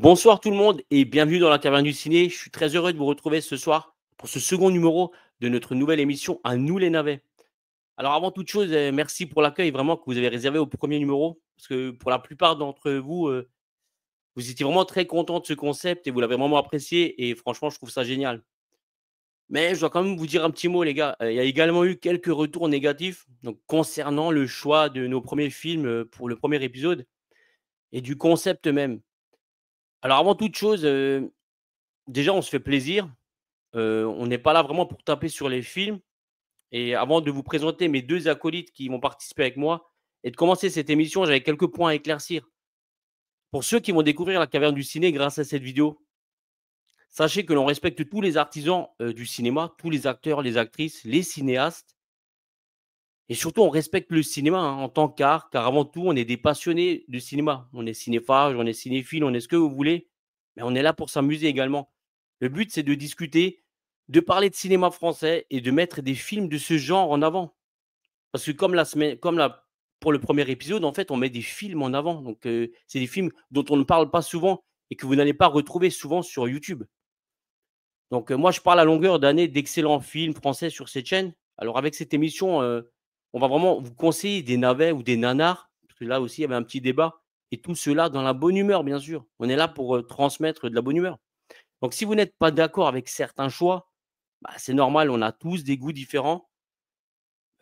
Bonsoir tout le monde et bienvenue dans la caverne du ciné. Je suis très heureux de vous retrouver ce soir pour ce second numéro de notre nouvelle émission À nous les navets. Alors avant toute chose, merci pour l'accueil vraiment que vous avez réservé au premier numéro parce que pour la plupart d'entre vous, vous étiez vraiment très contents de ce concept et vous l'avez vraiment apprécié et franchement, je trouve ça génial. Mais je dois quand même vous dire un petit mot les gars, il y a également eu quelques retours négatifs donc concernant le choix de nos premiers films, pour le premier épisode et du concept même. Alors avant toute chose, déjà on se fait plaisir. On n'est pas là vraiment pour taper sur les films et avant de vous présenter mes 2 acolytes qui vont participer avec moi et de commencer cette émission, j'avais quelques points à éclaircir. Pour ceux qui vont découvrir la caverne du ciné grâce à cette vidéo, sachez que l'on respecte tous les artisans, du cinéma, tous les acteurs, les actrices, les cinéastes et surtout on respecte le cinéma, hein, en tant qu'art, car avant tout on est des passionnés de cinéma. On est cinéphages, on est cinéphiles, on est ce que vous voulez, mais on est là pour s'amuser également. Le but, c'est de discuter, de parler de cinéma français et de mettre des films de ce genre en avant. Parce que pour le premier épisode, en fait, on met des films en avant. Donc, c'est des films dont on ne parle pas souvent et que vous n'allez pas retrouver souvent sur YouTube. Donc, moi, je parle à longueur d'année d'excellents films français sur cette chaîne. Alors, avec cette émission, on va vraiment vous conseiller des navets ou des nanars, parce que là aussi, il y avait un petit débat. Et tout cela dans la bonne humeur, bien sûr. On est là pour transmettre de la bonne humeur. Donc, si vous n'êtes pas d'accord avec certains choix, bah, c'est normal, on a tous des goûts différents.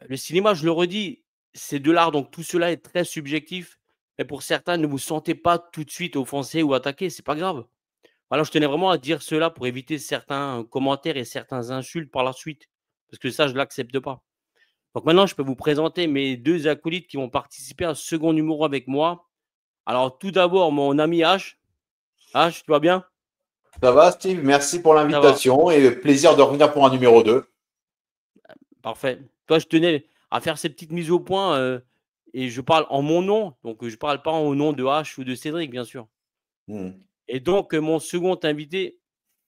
Le cinéma, je le redis, c'est de l'art, donc tout cela est très subjectif. Et pour certains, ne vous sentez pas tout de suite offensé ou attaqué, c'est pas grave. Alors, je tenais vraiment à dire cela pour éviter certains commentaires et certains insultes par la suite, parce que ça, je ne l'accepte pas. Donc maintenant, je peux vous présenter mes 2 acolytes qui vont participer à un second numéro avec moi. Alors, tout d'abord, mon ami H. H, tu vas bien? Ça va, Steve? Merci pour Ça va, l'invitation et plaisir de revenir pour un numéro 2. parfait. Toi, je tenais à faire ces petites mises au point, et je parle en mon nom, donc je parle pas au nom de H ou de Cédric, bien sûr. Et donc, mon second invité,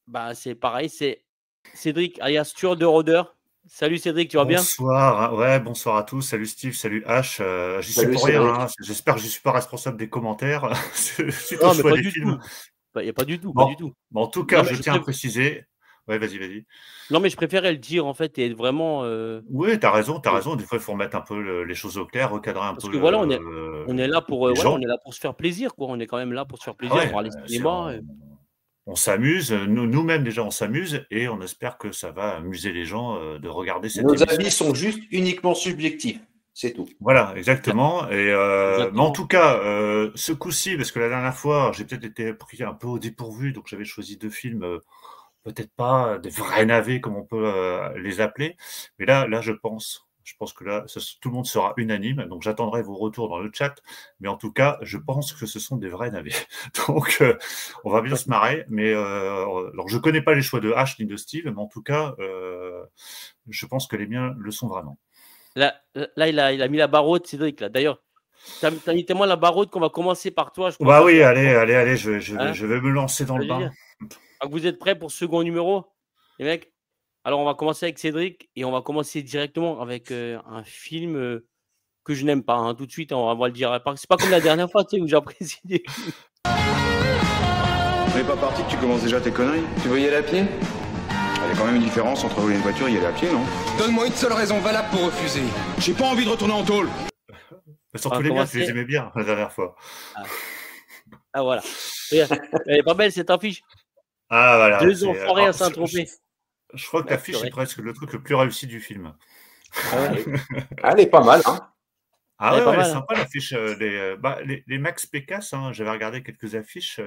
bah, c'est pareil, c'est Cédric alias Tueur de rôdeurs. Salut Cédric, tu vas bien? Bonsoir, ouais, bonsoir à tous. Salut Steve, salut H. J'y suis Salut pour rien, Cédric. hein. J'espère que je ne suis pas responsable des commentaires suite au Non, mais choix pas des du films. tout. Bah, il y a pas du tout, pas du Bon, tout. en tout Non, cas, mais je je tiens à préf préciser. Ouais, vas-y, vas-y. non, mais je préférais le dire, en fait, et être vraiment, Oui, t'as raison, t'as heu, raison. Des fois, il faut remettre un peu les choses au clair, recadrer un parce peu que voilà, on est là pour, les voilà, on gens. est là pour se faire plaisir, quoi. On est quand même là pour se faire Ah plaisir, ouais, parler cinéma, on s'amuse, nous-mêmes déjà, on s'amuse et on espère que ça va amuser les gens de regarder cette Nos émission. avis sont juste uniquement subjectifs, c'est tout. Voilà, exact exactement. Mais en exactement. tout cas, ce coup-ci, parce que la dernière fois, j'ai peut-être été pris un peu au dépourvu, donc j'avais choisi 2 films, peut-être pas des vrais navets comme on peut les appeler. Mais là, je pense que là, tout le monde sera unanime. Donc j'attendrai vos retours dans le chat. Mais en tout cas, je pense que ce sont des vrais navets. Donc on va bien se marrer. Mais alors je connais pas les choix de H ni de Steve, mais en tout cas, je pense que les miens le sont vraiment. Là, il a mis la barre haute, Cédric, là. D'ailleurs, tu as mis tellement la barre haute qu'on va commencer par toi, je pense, Bah à oui, chaque allez, fois, allez, allez, hein? je vais me lancer dans Ça le veut dire bain. que vous êtes prêts pour ce second numéro, les mecs? Alors, on va commencer avec Cédric et on va commencer directement avec, un film, que je n'aime pas, hein, tout de suite, on va le dire. C'est pas comme la dernière fois, tu sais, où j'apprécie des films. On n'est pas parti que tu commences déjà tes conneries. Tu veux y aller à pied? Il y a quand même une différence entre rouler une voiture et y aller à pied, non? Donne-moi une seule raison valable pour refuser. J'ai pas envie de retourner en tôle. On va Surtout les miens, tu les commencer aimais bien la dernière fois. ah, voilà. Regarde, elle est pas belle cette affiche? Ah voilà, 2 c'est enfoirés à Saint-Tropez. je crois que Ah l'affiche est purée. presque le truc le plus réussi du film. Ah ouais? Elle est pas mal, hein? Ah Elle est ouais, pas ouais, elle est mal, hein? sympa l'affiche, les Max Pécasse, hein, j'avais regardé quelques affiches,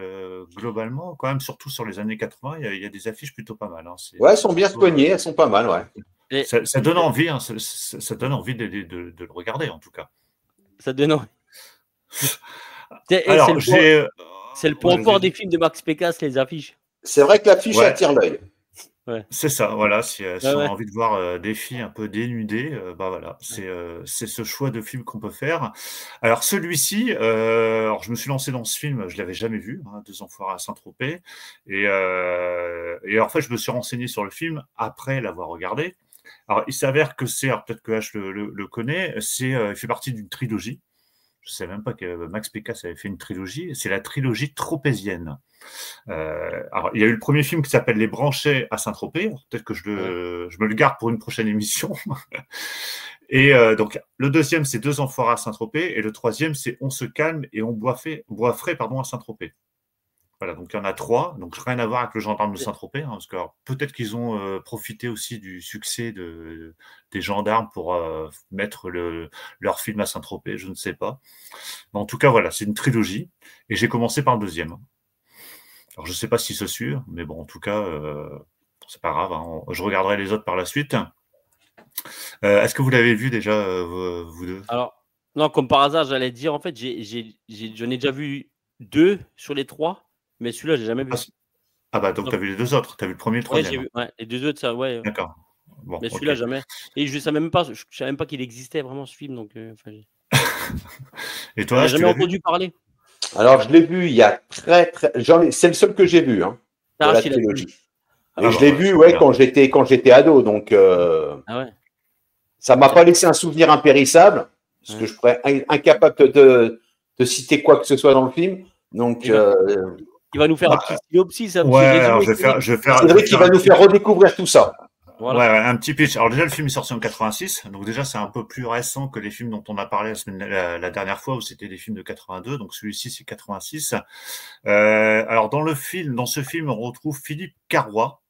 globalement, quand même, surtout sur les années 80, il y a des affiches plutôt pas mal, hein. Ouais, elles sont bien Plutôt, soignées, elles sont pas mal, ouais. Et ça donne envie, hein, ça donne envie de le regarder, en tout cas. ça donne envie. C'est Alors, c'est le point vas-y, fort des vas-y. films de Max Pécasse, les affiches. C'est vrai que l'affiche Ouais. attire l'œil. Ouais. C'est ça, voilà, si Ouais, on a ouais. envie de voir, des filles un peu dénudées, bah, voilà, c'est ce choix de film qu'on peut faire. Alors celui-ci, alors je me suis lancé dans ce film, je l'avais jamais vu, hein, 2 Enfoirés à Saint-Tropez et en fait, je me suis renseigné sur le film après l'avoir regardé. Alors il s'avère que alors peut-être que H le connaît, il fait partie d'une trilogie. Je ne sais même pas que Max Pécasse avait fait une trilogie. C'est la trilogie tropézienne. Alors, il y a eu le premier film qui s'appelle Les Branchets à Saint-Tropez. Peut-être que je me le garde pour une prochaine émission. Et donc, le deuxième, c'est Deux enfoirés à Saint-Tropez. Et le troisième, c'est On se calme et on boit frais à Saint-Tropez. Voilà, donc il y en a 3. Donc, rien à voir avec le gendarme de Saint-Tropez. Parce que peut-être qu'ils ont profité aussi du succès des gendarmes pour mettre leur film à Saint-Tropez. Je ne sais pas. Mais en tout cas, voilà, c'est une trilogie. Et j'ai commencé par le deuxième. Alors, je ne sais pas si c'est sûr, mais bon, en tout cas, c'est pas grave. Hein. Je regarderai les autres par la suite. Est-ce que vous l'avez vu déjà, vous deux? Alors, non, comme par hasard, j'allais dire, en fait, j'en ai déjà vu 2 sur les 3, mais celui-là, j'ai jamais vu. Ah bah, donc tu as vu les 2 autres. Tu as vu le premier et le Ouais, troisième. j'ai vu, les 2 autres, ça, ouais. D'accord. Bon, Mais celui-là, ok. jamais. Et je savais même pas qu'il existait vraiment ce film. Donc, Et toi, j'ai jamais entendu parler. Alors, je l'ai vu il y a c'est le seul que j'ai vu, hein, de la trilogie. Et je l'ai vu, quand j'étais ado. Donc, ça m'a pas laissé un souvenir impérissable, parce que je serais incapable de citer quoi que ce soit dans le film. Donc, il va nous faire un petit synopsis, un petit alors résumé. Cédric, qui va nous faire redécouvrir tout ça. Voilà. Ouais, un petit pitch. Alors déjà, le film est sorti en 86, donc déjà c'est un peu plus récent que les films dont on a parlé la dernière fois, où c'était des films de 82. Donc celui-ci c'est 86. Alors dans ce film, on retrouve Philippe Carrois,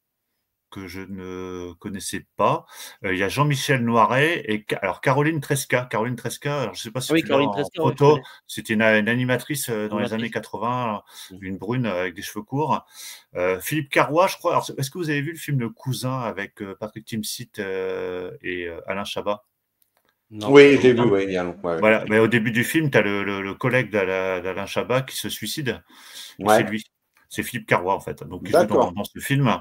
que je ne connaissais pas. Il y a Jean-Michel Noiret et alors Caroline Tresca. Caroline Tresca, alors je ne sais pas si tu l'as en photo, c'était une animatrice dans les années 80, une brune avec des cheveux courts. Philippe Carrois, je crois. Alors, est-ce que vous avez vu le film Le Cousin avec Patrick Timsit et Alain Chabat? Non. Oui, j'ai vu, oui. Voilà, mais au début du film, tu as le collègue d'Alain Chabat qui se suicide. C'est lui. C'est Philippe Carrois, en fait. Donc, il joue dans ce film.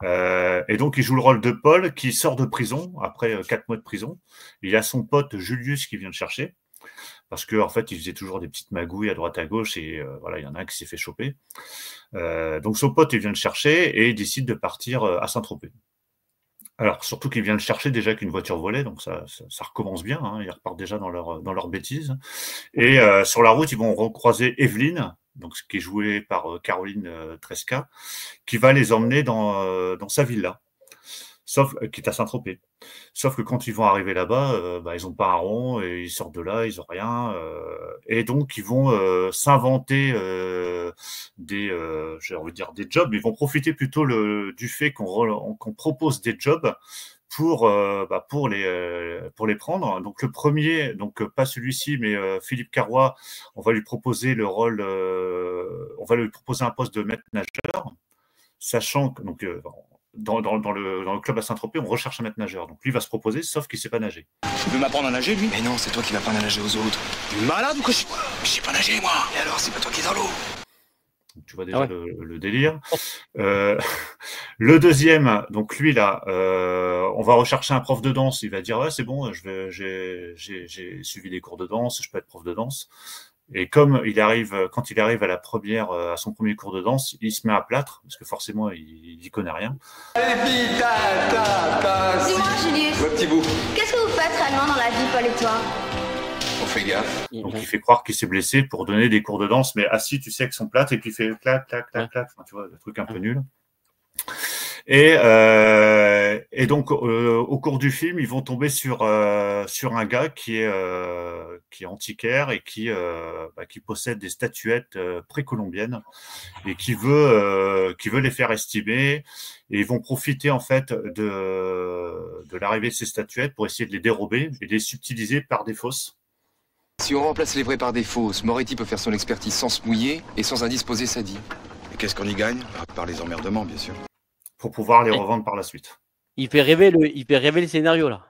Et donc, il joue le rôle de Paul qui sort de prison après 4 mois de prison. Il a son pote Julius qui vient le chercher parce qu'en fait, il faisait toujours des petites magouilles à droite à gauche et voilà, il y en a un qui s'est fait choper. Donc, son pote, il vient le chercher et il décide de partir à Saint-Tropez. Alors, surtout qu'il vient le chercher déjà qu'une voiture volée, donc ça recommence bien. Hein, ils repartent déjà dans leur bêtise. Et sur la route, ils vont recroiser Evelyne, donc qui est jouée par Caroline Tresca, qui va les emmener dans sa villa, qui est à Saint-Tropez. Sauf que quand ils vont arriver là-bas, ils n'ont pas un rond et ils sortent de là, ils n'ont rien. Et donc, ils vont s'inventer des jobs. Ils vont profiter plutôt du fait qu'on propose des jobs pour les prendre. Donc le premier, donc pas celui-ci, mais Philippe Carrois, on va lui proposer on va lui proposer un poste de maître nageur, sachant que donc dans le club à Saint-Tropez, on recherche un maître nageur. Donc lui va se proposer, sauf qu'il ne sait pas nager. Tu veux m'apprendre à nager, lui? Mais non, c'est toi qui vas apprendre à nager aux autres. Tu es malade ou quoi? Je sais pas nager, moi. Et alors, c'est pas toi qui es dans l'eau? Tu vois déjà le délire. Le deuxième, donc lui là, on va rechercher un prof de danse. Il va dire ouais, c'est bon, j'ai suivi des cours de danse, je peux être prof de danse. Et comme quand il arrive à son premier cours de danse, il se met à plâtre parce que forcément il y connaît rien. Dis-moi, Julius. Ouais, petit bout. Qu'est-ce que vous faites réellement dans la vie, Paul et toi? On fait gaffe. Donc il fait croire qu'il s'est blessé pour donner des cours de danse, mais assis, tu sais, avec son plâtre, et puis il fait clac, clac, clac, clac. Enfin, tu vois, le truc un peu nul. Et donc au cours du film, ils vont tomber sur un gars qui est antiquaire et qui possède des statuettes précolombiennes et qui veut les faire estimer. Et ils vont profiter en fait de l'arrivée de ces statuettes pour essayer de les dérober et de les subtiliser par des fausses. Si on remplace les vrais par des fausses, Moretti peut faire son expertise sans se mouiller et sans indisposer sa dit. Et qu'est-ce qu'on y gagne? Par les emmerdements, bien sûr. Pour pouvoir les revendre par la suite. Il fait rêver le scénario là.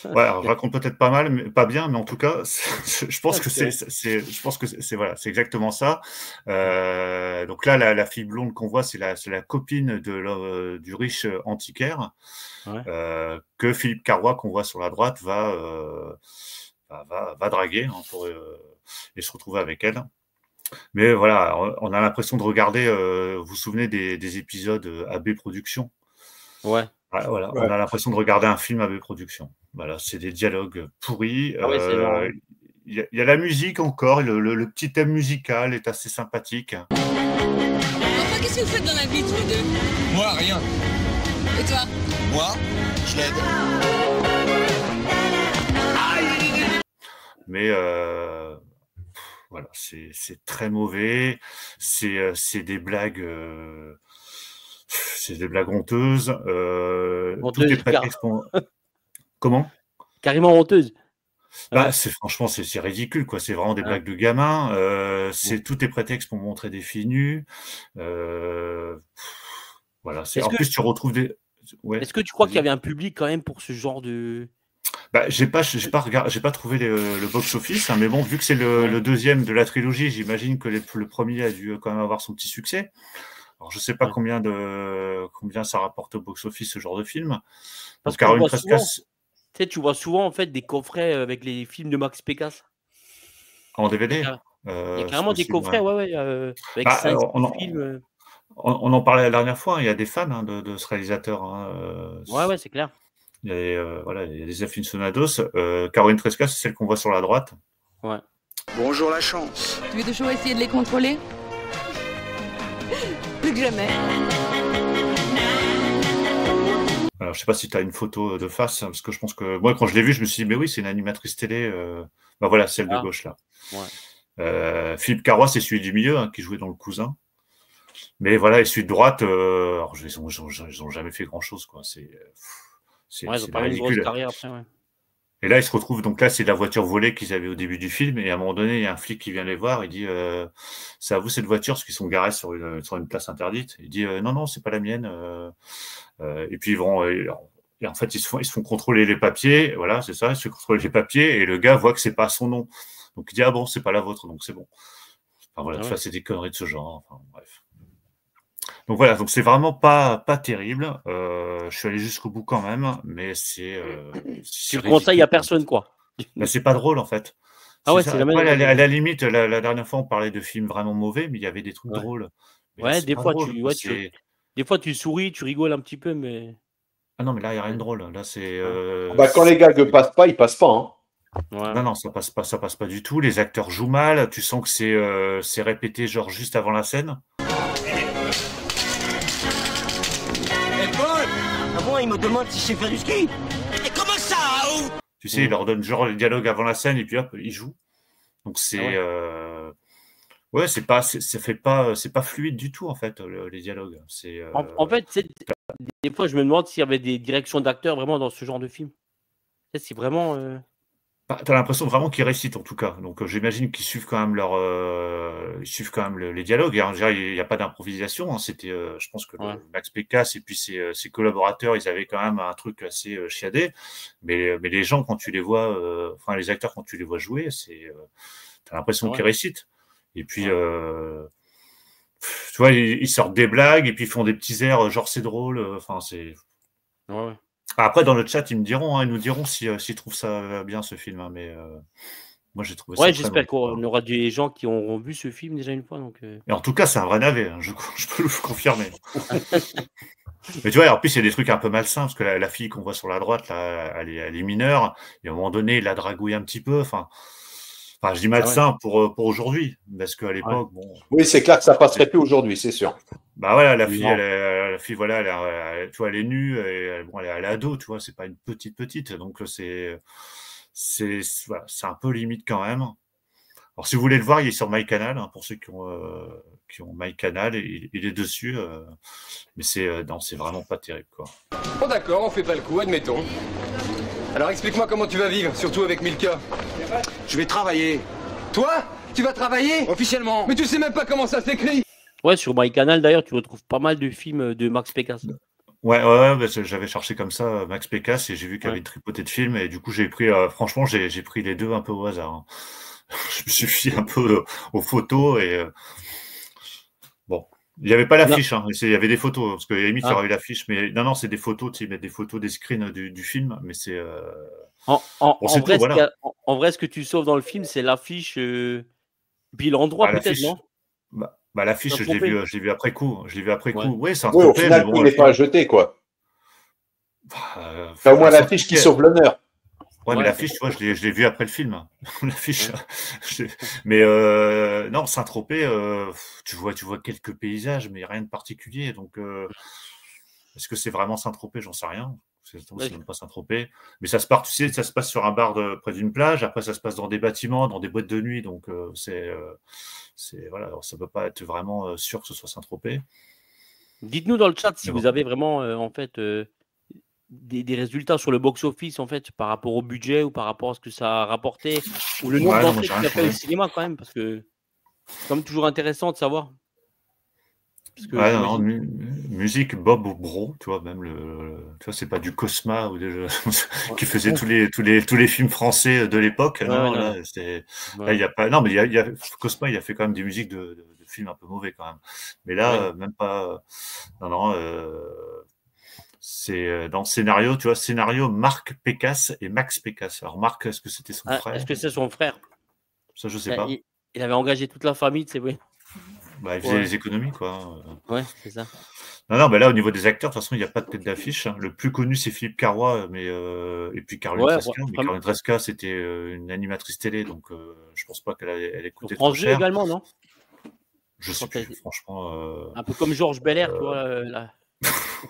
Ouais, alors, je raconte peut-être pas mal, mais pas bien, mais en tout cas, je pense que c'est exactement ça. Donc là, la fille blonde qu'on voit, c'est la copine du riche antiquaire, que Philippe Carrois, qu'on voit sur la droite, va draguer et se retrouver avec elle. Mais voilà, on a l'impression de regarder, vous vous souvenez des épisodes AB Productions? Ouais. Voilà, on a l'impression de regarder un film AB Productions. Voilà, c'est des dialogues pourris. il y a la musique encore, le petit thème musical est assez sympathique. Enfin, qu'est-ce que vous faites dans la vie, tous les deux? Moi, rien. Et toi? Moi, je l'aide. Mais voilà, c'est très mauvais. C'est des blagues. C'est des blagues honteuses. Tout est prétexte pour... Comment? Carrément honteuse. Bah, franchement, c'est ridicule, quoi. C'est vraiment des blagues de gamins. Tout est prétexte pour montrer des filles nues. Voilà. En plus, tu retrouves des. Ouais, est-ce que tu crois qu'il y avait un public quand même pour ce genre de. Bah, j'ai pas trouvé le box-office, hein, mais bon, vu que c'est le deuxième de la trilogie, j'imagine que le premier a dû quand même avoir son petit succès. Alors, je sais pas combien ça rapporte au box-office, ce genre de film. Parce que tu vois souvent en fait des coffrets avec les films de Max Pécasse. En DVD. Il y a carrément des coffrets, avec 5 films. On en parlait la dernière fois, il y a des fans de ce réalisateur. Ouais, c'est clair. Il y a des aficionados. Caroline Tresca, c'est celle qu'on voit sur la droite. Ouais. Bonjour la chance. Tu veux toujours essayer de les contrôler? Plus que jamais. Alors, je sais pas si tu as une photo de face, parce que je pense que moi, quand je l'ai vue, je me suis dit, mais oui, c'est une animatrice télé. Bah voilà, celle de gauche là. Ouais. Philippe Carrois, c'est celui du milieu, qui jouait dans Le Cousin. Mais voilà, et celui de droite, alors, ils ont jamais fait grand chose, quoi. Ils ont pas eu une grosse carrière après, ouais. Et là, ils se retrouvent, donc là, c'est la voiture volée qu'ils avaient au début du film, et à un moment donné, il y a un flic qui vient les voir, il dit, c'est à vous cette voiture, parce qu'ils sont garés sur une place interdite. Il dit, non, c'est pas la mienne. Et puis ils vont, et en fait, ils se font contrôler les papiers, voilà, c'est ça, ils se font contrôler les papiers, et le gars voit que c'est pas son nom. Donc il dit, ah bon, c'est pas la vôtre, donc c'est bon. Enfin voilà, ça, c'est des conneries de ce genre, enfin bref. Donc voilà, donc c'est vraiment pas terrible. Je suis allé jusqu'au bout quand même, mais c'est. Tu le conseilles à personne, quoi. Mais c'est pas drôle en fait. C'est la même. À la limite, la dernière fois, on parlait de films vraiment mauvais, mais il y avait des trucs drôles. Mais des fois, des fois, tu souris, tu rigoles un petit peu, mais. Ah non, mais là, il n'y a rien de drôle. Là, c'est. Quand les gags ne passent pas, ils passent pas. Hein. Non, ça passe pas du tout. Les acteurs jouent mal. Tu sens que c'est répété, genre juste avant la scène. Il me demande si je sais faire du ski. Et comment ça? Tu sais, il leur donne genre le dialogue avant la scène et puis hop, ils jouent. Donc c'est c'est pas fluide du tout en fait les dialogues. En fait, des fois je me demande s'il y avait des directions d'acteurs vraiment dans ce genre de film. C'est vraiment. T'as l'impression vraiment qu'ils récitent en tout cas. Donc j'imagine qu'ils suivent quand même les dialogues. Il n'y a pas d'improvisation. Hein. C'était, je pense que Max Pécasse et puis ses collaborateurs, ils avaient quand même un truc assez chiadé. Mais les gens quand tu les vois, les acteurs quand tu les vois jouer, t'as l'impression qu'ils récitent. Et puis tu vois, ils sortent des blagues et puis ils font des petits airs genre c'est drôle. C'est. Ouais. Après, dans le chat, ils nous diront s'ils trouvent ça bien, ce film. Hein, mais moi, j'ai trouvé ça. Ouais, j'espère qu'on aura des gens qui auront vu ce film déjà une fois. Donc, Et en tout cas, c'est un vrai navet, hein, je peux le confirmer. Mais tu vois, en plus, il y a des trucs un peu malsains, parce que la fille qu'on voit sur la droite, là, elle est mineure, et à un moment donné, il la dragouille un petit peu. Enfin, je dis malsain pour aujourd'hui, parce qu'à l'époque, bon. Oui, c'est clair que ça passerait plus aujourd'hui, c'est sûr. Bah voilà, la fille, voilà, tu vois, elle est nue, et elle est ado, tu vois, c'est pas une petite, donc c'est un peu limite quand même. Alors si vous voulez le voir, il est sur MyCanal, hein, pour ceux qui ont MyCanal, il est dessus, mais c'est vraiment pas terrible, quoi. Bon d'accord, on fait pas le coup, admettons. Alors explique-moi comment tu vas vivre, surtout avec Milka. Je vais travailler. Toi? Tu vas travailler? Officiellement. Mais tu sais même pas comment ça s'écrit. Ouais, sur MyCanal d'ailleurs, tu retrouves pas mal de films de Max Pécasse. Ouais, j'avais cherché comme ça Max Pécasse et j'ai vu qu'il y avait une tripotée de films et du coup j'ai pris, franchement, j'ai pris les deux un peu au hasard. Hein. Je me suis fié un peu aux photos et bon, il n'y avait pas l'affiche, hein, il y avait des photos parce que limite il y aurait eu l'affiche, mais non, c'est des photos, tu sais, des photos des screens du film, mais c'est. En vrai, ce que tu sauves dans le film, c'est l'affiche, puis l'endroit peut-être, non? L'affiche, je l'ai vu après coup. Oui, c'est un au final, il n'est pas jeté, quoi. T'as au moins l'affiche qui sauve l'honneur. Ouais, mais l'affiche, tu vois, je l'ai vu après le film. L'affiche. Ouais. Mais je l'ai vu après le film. L'affiche. Mais non, Saint-Tropez, tu vois quelques paysages, mais rien de particulier. Donc, est-ce que c'est vraiment Saint-Tropez? J'en sais rien. C'est même pas Saint-Tropez. Mais ça se part, tu sais, ça se passe sur un bar près d'une plage. Après, ça se passe dans des bâtiments, dans des boîtes de nuit. Donc, voilà. Alors, ça peut pas être vraiment sûr que ce soit Saint-Tropez. Dites-nous dans le chat si Mais vous bon. avez vraiment en fait des résultats sur le box-office en fait par rapport au budget ou par rapport à ce que ça a rapporté ou le nombre Ouais, non, moi, d'entrées j'ai qu'il rien a fait au trouvé. cinéma quand même parce que c'est quand même toujours intéressant de savoir. Parce que Ouais, non, j'imagine. musique Bob Bro, tu vois, même tu vois, c'est pas du Cosma ou Ouais, qui faisait ouais, tous les films français de l'époque. ouais, Non, non, non. là, là, Ouais. il y a pas, non, mais Cosma, il a fait quand même des musiques de films un peu mauvais quand même. Mais là, Ouais. même pas, non, c'est dans le scénario, tu vois, scénario Marc Pécasse et Max Pécasse. Alors, Marc, est-ce que c'était son Ah, frère? est-ce que c'est son frère? Ça, je sais pas. Il avait engagé toute la famille, c'est vrai. Bah, il faisait les économies, quoi. Ouais, c'est ça. Non, mais là, au niveau des acteurs, de toute façon, il n'y a pas de tête d'affiche. Hein. Le plus connu, c'est Philippe Carrois, et puis Caroline Ouais, Tresca. Mais Caroline Tresca, c'était une animatrice télé, donc je pense pas qu'elle ait coûté trop France 2 cher. également, non? Je sais plus, franchement. Un peu comme Georges Belair, tu vois,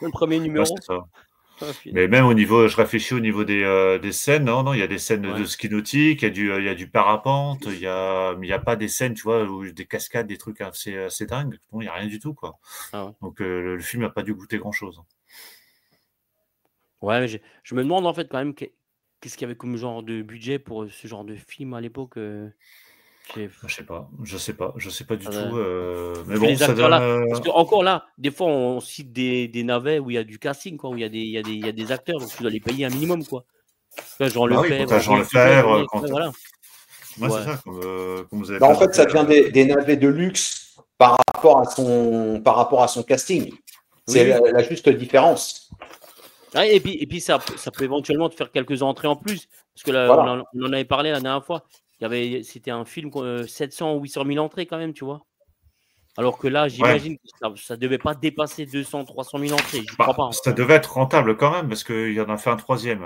le premier Ouais, numéro. c'est ça. Ah, Mais même au niveau, je réfléchis au niveau des scènes. Non, il y a des scènes Ouais. de ski nautique, il y a du parapente, mais il y a pas des scènes, tu vois, où des cascades, des trucs assez dingues. Non, il y a rien du tout, quoi. Ah ouais. Donc le film n'a pas dû goûter grand-chose. Ouais, mais je me demande en fait quand même qu'est-ce qu'il y avait comme genre de budget pour ce genre de film à l'époque. Je sais pas du tout. Mais Parce que bon, les ça acteurs là, donne. parce que encore là, des fois on cite des navets où il y a du casting, quoi, où il y a des acteurs, donc tu dois les payer un minimum, quoi. Tu vois, Jean Bah oui, quand Lefebvre, t'as Jean Henri Dudek, Lefebvre, ouais, voilà. Ouais, c'est Ouais. ça, comme vous avez En fait, ça présenté. vient des navets de luxe par rapport à son casting. C'est Oui. la juste différence. Ah, et puis ça peut éventuellement te faire quelques entrées en plus. Parce que là, Voilà. on en avait parlé la dernière fois. C'était un film 700 ou 800 000 entrées quand même, tu vois. Alors que là, Ouais. j'imagine que ça devait pas dépasser 200, 300 000 entrées. Je crois pas. Hein. Ça devait être rentable quand même, parce qu'il en a fait un troisième.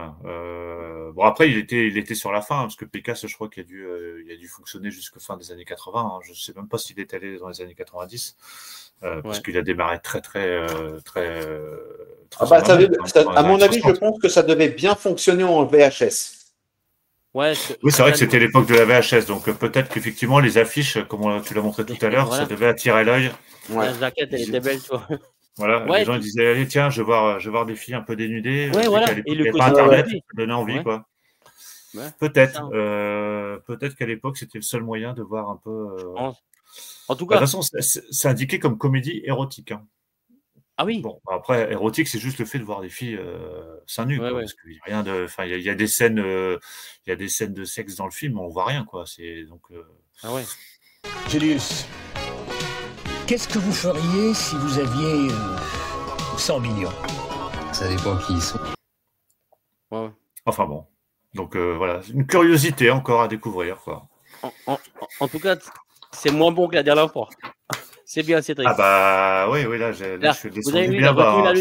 Bon, après, il était sur la fin, parce que Pécasse, je crois qu'il a dû fonctionner jusqu'à fin des années 80. Hein. Je sais même pas s'il est allé dans les années 90, parce qu'il a démarré très à mon avis, je pense que ça devait bien fonctionner en VHS. Ouais, oui, c'est vrai que c'était l'époque de la VHS, donc peut-être qu'effectivement, les affiches, comme tu l'as montré tout à l'heure, voilà. ça devait attirer l'œil. Ouais. La jaquette, elle était belle, tu vois. Voilà, ouais, les gens ils disaient, allez, tiens, je vais voir des filles un peu dénudées. Ouais, voilà. Et le il n'y avait pas Internet, ça donnait envie, ouais. quoi. Ouais, peut-être. Peut-être qu'à l'époque, c'était le seul moyen de voir un peu. En tout cas. De toute façon, c'est indiqué comme comédie érotique. Hein. Ah oui. Bon, après, érotique, c'est juste le fait de voir des filles seins nus, quoi, parce qu'il y a rien de. Enfin, il y a des scènes, de sexe dans le film, mais on voit rien, quoi. C'est donc. Ah ouais. Julius, qu'est-ce que vous feriez si vous aviez 100 millions? Ça dépend qui ils sont. Ouais. Enfin bon. Donc voilà, une curiosité encore à découvrir, quoi. En tout cas, c'est moins bon que la dernière fois. C'est bien, Cédric. Ah bah oui, là, je suis descendu bien bas.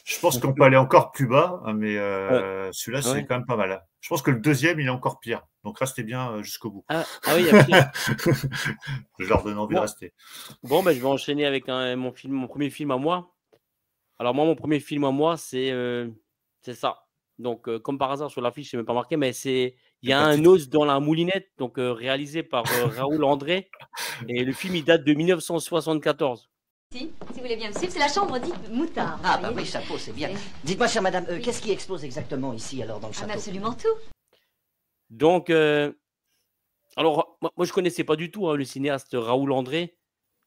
Je pense qu'on peut aller encore plus bas, hein, mais celui-là, c'est quand même pas mal. Je pense que le deuxième, il est encore pire. Donc restez bien jusqu'au bout. Ah oui, il y a pire. Je leur donne envie de rester. Bon, je vais enchaîner avec mon premier film à moi. Alors moi, mon premier film à moi, c'est ça. Donc, comme par hasard, sur l'affiche, je ne sais même pas marqué, mais il y a un os dans la moulinette, donc réalisé par Raoul André. Et le film, il date de 1974. Si vous voulez bien me suivre, c'est la chambre dite Moutard. Ah bah oui, chapeau, c'est bien. Dites-moi, chère madame, qu'est-ce qui expose exactement ici, alors, dans le château? Absolument tout. Donc, alors, moi, je ne connaissais pas du tout le cinéaste Raoul André.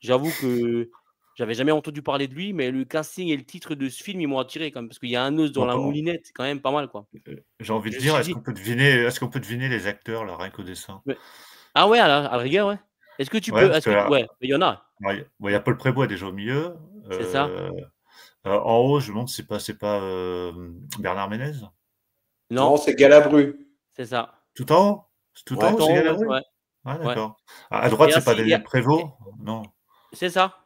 J'avoue que j'avais jamais entendu parler de lui, mais le casting et le titre de ce film, ils m'ont attiré quand même, parce qu'il y a un os dans la moulinette, c'est quand même pas mal, quoi. J'ai envie de dire, est-ce qu'on peut deviner les acteurs, là, rien qu'au dessin? Ah ouais, à la rigueur, ouais. Est-ce que tu peux... Ouais, il y en a. Il y a Paul Prébois déjà au milieu. C'est ça. En haut, je me demande si c'est pas Bernard Ménez. Non, c'est Galabru. C'est ça. Tout en haut? Tout en haut, c'est Galabru? Ouais. Ah, d'accord. À droite, c'est pas Daniel Prévost? Non. C'est ça.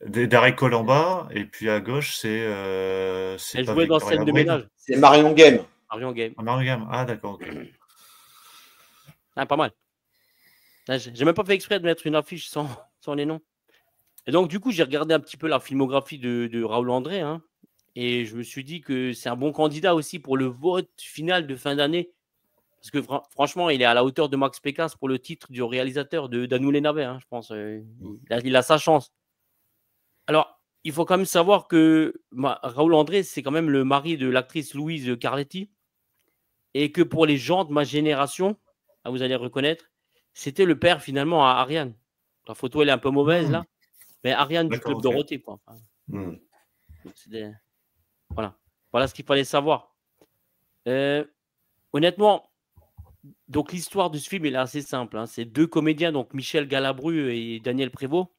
Darry Cole en bas, et puis à gauche, c'est Elle jouait dans Scène de ménage. C'est Marion Game. Marion Game. Marion Game, ah d'accord, ok. Ah, pas mal. J'ai même pas fait exprès de mettre une affiche sans les noms. Et donc, du coup, j'ai regardé un petit peu la filmographie de Raoul André, hein, et je me suis dit que c'est un bon candidat aussi pour le vote final de fin d'année. Parce que franchement, il est à la hauteur de Max Pécasse pour le titre du réalisateur d'Anou les Navets, hein, je pense. Il a sa chance. Alors, il faut quand même savoir que Raoul André, c'est quand même le mari de l'actrice Louise Carletti. Et que pour les gens de ma génération, vous allez reconnaître, c'était le père finalement à Ariane. La photo, elle est un peu mauvaise là. Mais Ariane du Club Dorothée, quoi. Enfin, voilà ce qu'il fallait savoir. Honnêtement, donc l'histoire de ce film est assez simple. Hein. C'est deux comédiens, donc Michel Galabru et Daniel Prévost,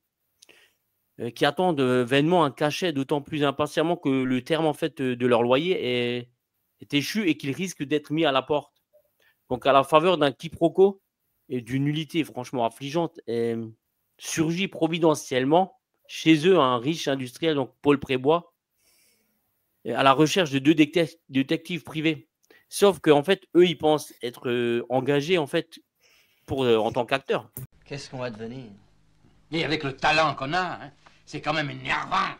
qui attendent vainement un cachet, d'autant plus impatiemment que le terme en fait de leur loyer est échu et qu'ils risquent d'être mis à la porte. Donc à la faveur d'un quiproquo et d'une nullité franchement affligeante, surgit providentiellement chez eux un riche industriel, donc Paul Prébois, à la recherche de deux détectives privés. Sauf qu'en fait, eux, ils pensent être engagés en fait en tant qu'acteurs. Qu'est-ce qu'on va devenir? Et avec le talent qu'on a, hein, c'est quand même énervant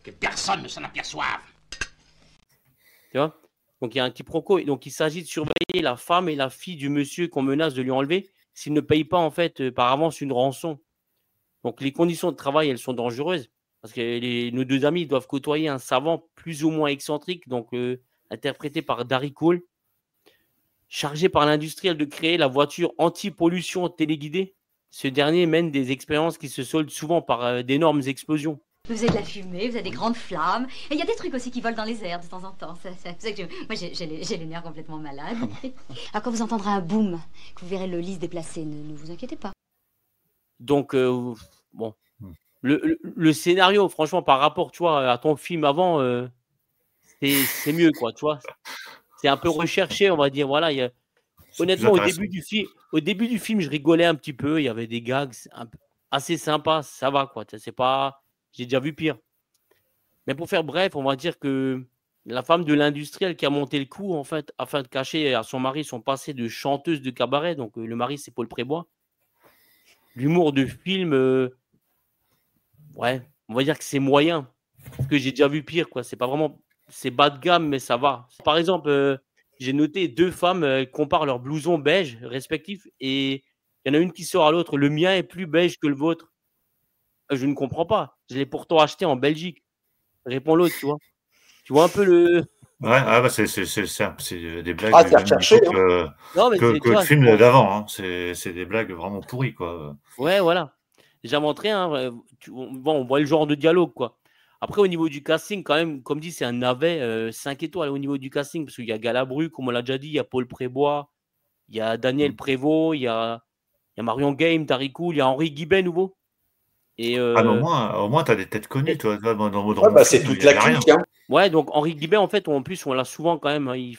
que personne ne s'en aperçoive. Tu vois? Donc il y a un quiproquo. Donc il s'agit de surveiller la femme et la fille du monsieur qu'on menace de lui enlever s'il ne paye pas en fait par avance une rançon. Donc les conditions de travail, elles sont dangereuses parce que nos deux amis doivent côtoyer un savant plus ou moins excentrique, donc interprété par Darry Cole, chargé par l'industriel de créer la voiture anti-pollution téléguidée. Ce dernier mène des expériences qui se soldent souvent par d'énormes explosions. Vous avez de la fumée, vous avez des grandes flammes. Et il y a des trucs aussi qui volent dans les airs de temps en temps. Moi, j'ai les nerfs complètement malades. Alors, quand vous entendrez un boom, que vous verrez le lys déplacé, ne vous inquiétez pas. Donc, bon. Le scénario, franchement, par rapport, tu vois, à ton film avant, c'est mieux, quoi, tu vois. C'est un peu recherché, on va dire. Voilà, honnêtement, au début du film, je rigolais un petit peu. Il y avait des gags assez sympas. Ça va, quoi. C'est pas... J'ai déjà vu pire. Mais pour faire bref, on va dire que la femme de l'industriel qui a monté le coup, en fait, afin de cacher à son mari son passé de chanteuse de cabaret, donc le mari, c'est Paul Prébois. L'humour de film, ouais, on va dire que c'est moyen. Parce que j'ai déjà vu pire, quoi. C'est pas vraiment... C'est bas de gamme, mais ça va. Par exemple, j'ai noté deux femmes comparent leurs blousons beige respectifs et il y en a une qui sort à l'autre. Le mien est plus beige que le vôtre. Je ne comprends pas. Je l'ai pourtant acheté en Belgique. Répond l'autre, tu vois. Tu vois un peu le... Ouais, c'est des blagues que le film d'avant. Hein. C'est des blagues vraiment pourries, quoi. Ouais, voilà. J'ai montré, hein, on voit le genre de dialogue, quoi. Après, au niveau du casting, quand même, comme dit, c'est un navet 5 étoiles au niveau du casting, parce qu'il y a Galabru, comme on l'a déjà dit, il y a Paul Prébois, il y a Daniel Prévost, il y a Marion Game, Darry Cole, il y a Henri Guibet, nouveau. Et mais au moins tu as des têtes connues, toi. C'est toute la clique. Hein. Ouais, donc Henri Guibet, en fait, en plus, on l'a souvent quand même. Hein,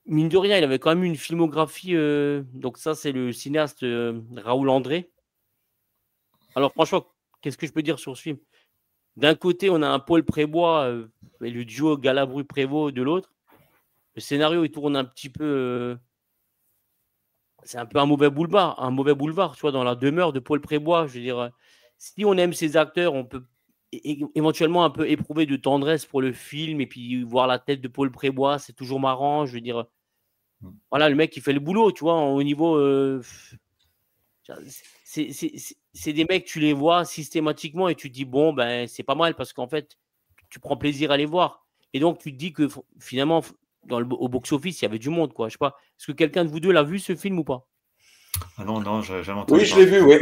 mine de rien, il avait quand même une filmographie. Donc, ça, c'est le cinéaste Raoul André. Alors, franchement, qu'est-ce que je peux dire sur ce film? D'un côté, on a un Paul Prébois et le duo Galabru-Prévost de l'autre. Le scénario, il tourne un petit peu. C'est un peu un mauvais boulevard, tu vois, dans la demeure de Paul Prébois. Je veux dire, si on aime ces acteurs, on peut éventuellement un peu éprouver de tendresse pour le film et puis voir la tête de Paul Prébois, c'est toujours marrant. Je veux dire, voilà, le mec, il fait le boulot, tu vois, au niveau. C'est des mecs, tu les vois systématiquement et tu te dis, bon, ben, c'est pas mal parce qu'en fait, tu prends plaisir à les voir. Et donc, tu te dis que finalement, au box-office, il y avait du monde, quoi. Je sais pas. Est-ce que quelqu'un de vous deux l'a vu, ce film, ou pas? Ah non, j'ai jamais entendu. Oui, je l'ai vu, oui.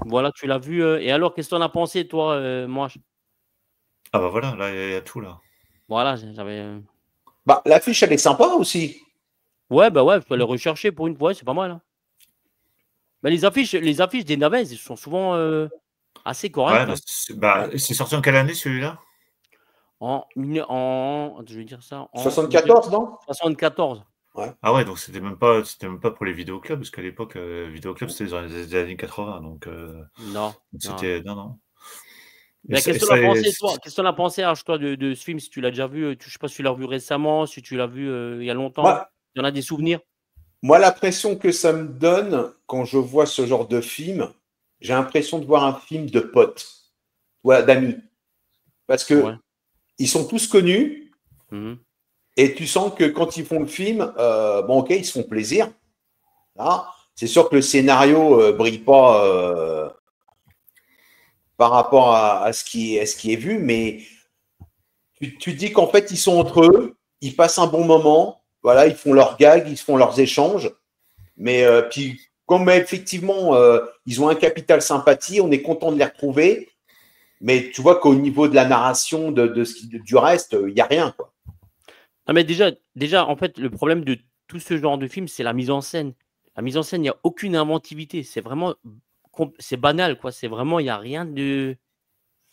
Voilà, tu l'as vu. Et alors, qu'est-ce que tu en as pensé, toi, moi? Ah bah voilà, là, il y a tout, là. Voilà, j'avais... Bah, l'affiche, elle est sympa aussi. Ouais, bah ouais, il faut aller rechercher pour une fois, c'est pas mal. Hein. Bah, les affiches des navets, elles sont souvent assez correctes. Ouais, c'est sorti en quelle année, celui-là? Je vais dire ça. 74, non? 74. Ouais. Ah ouais, donc c'était même pas pour les vidéoclubs, parce qu'à l'époque, vidéoclub, c'était dans les années 80. Donc, non. C'était. Non. Qu'est-ce que tu as pensé, toi? Qu'est-ce que tu as pensé, toi, de ce film, si tu l'as déjà vu? Je ne sais pas si tu l'as vu récemment, si tu l'as vu il y a longtemps. Il y en a des souvenirs? Moi, l'impression que ça me donne quand je vois ce genre de film, j'ai l'impression de voir un film de potes, d'amis. Parce que ils sont tous connus et tu sens que quand ils font le film, bon, ok, ils se font plaisir. C'est sûr que le scénario brille pas par rapport à ce qui est vu, mais tu dis qu'en fait, ils sont entre eux, ils passent un bon moment, voilà, ils font leurs gags, ils font leurs échanges, mais puis comme effectivement, ils ont un capital sympathie, on est content de les retrouver, mais tu vois qu'au niveau de la narration, du reste, il n'y a rien, quoi. Non, mais déjà, en fait, le problème de tout ce genre de film, c'est la mise en scène. La mise en scène, il n'y a aucune inventivité. C'est vraiment, c'est banal, quoi. C'est vraiment, il n'y a rien de.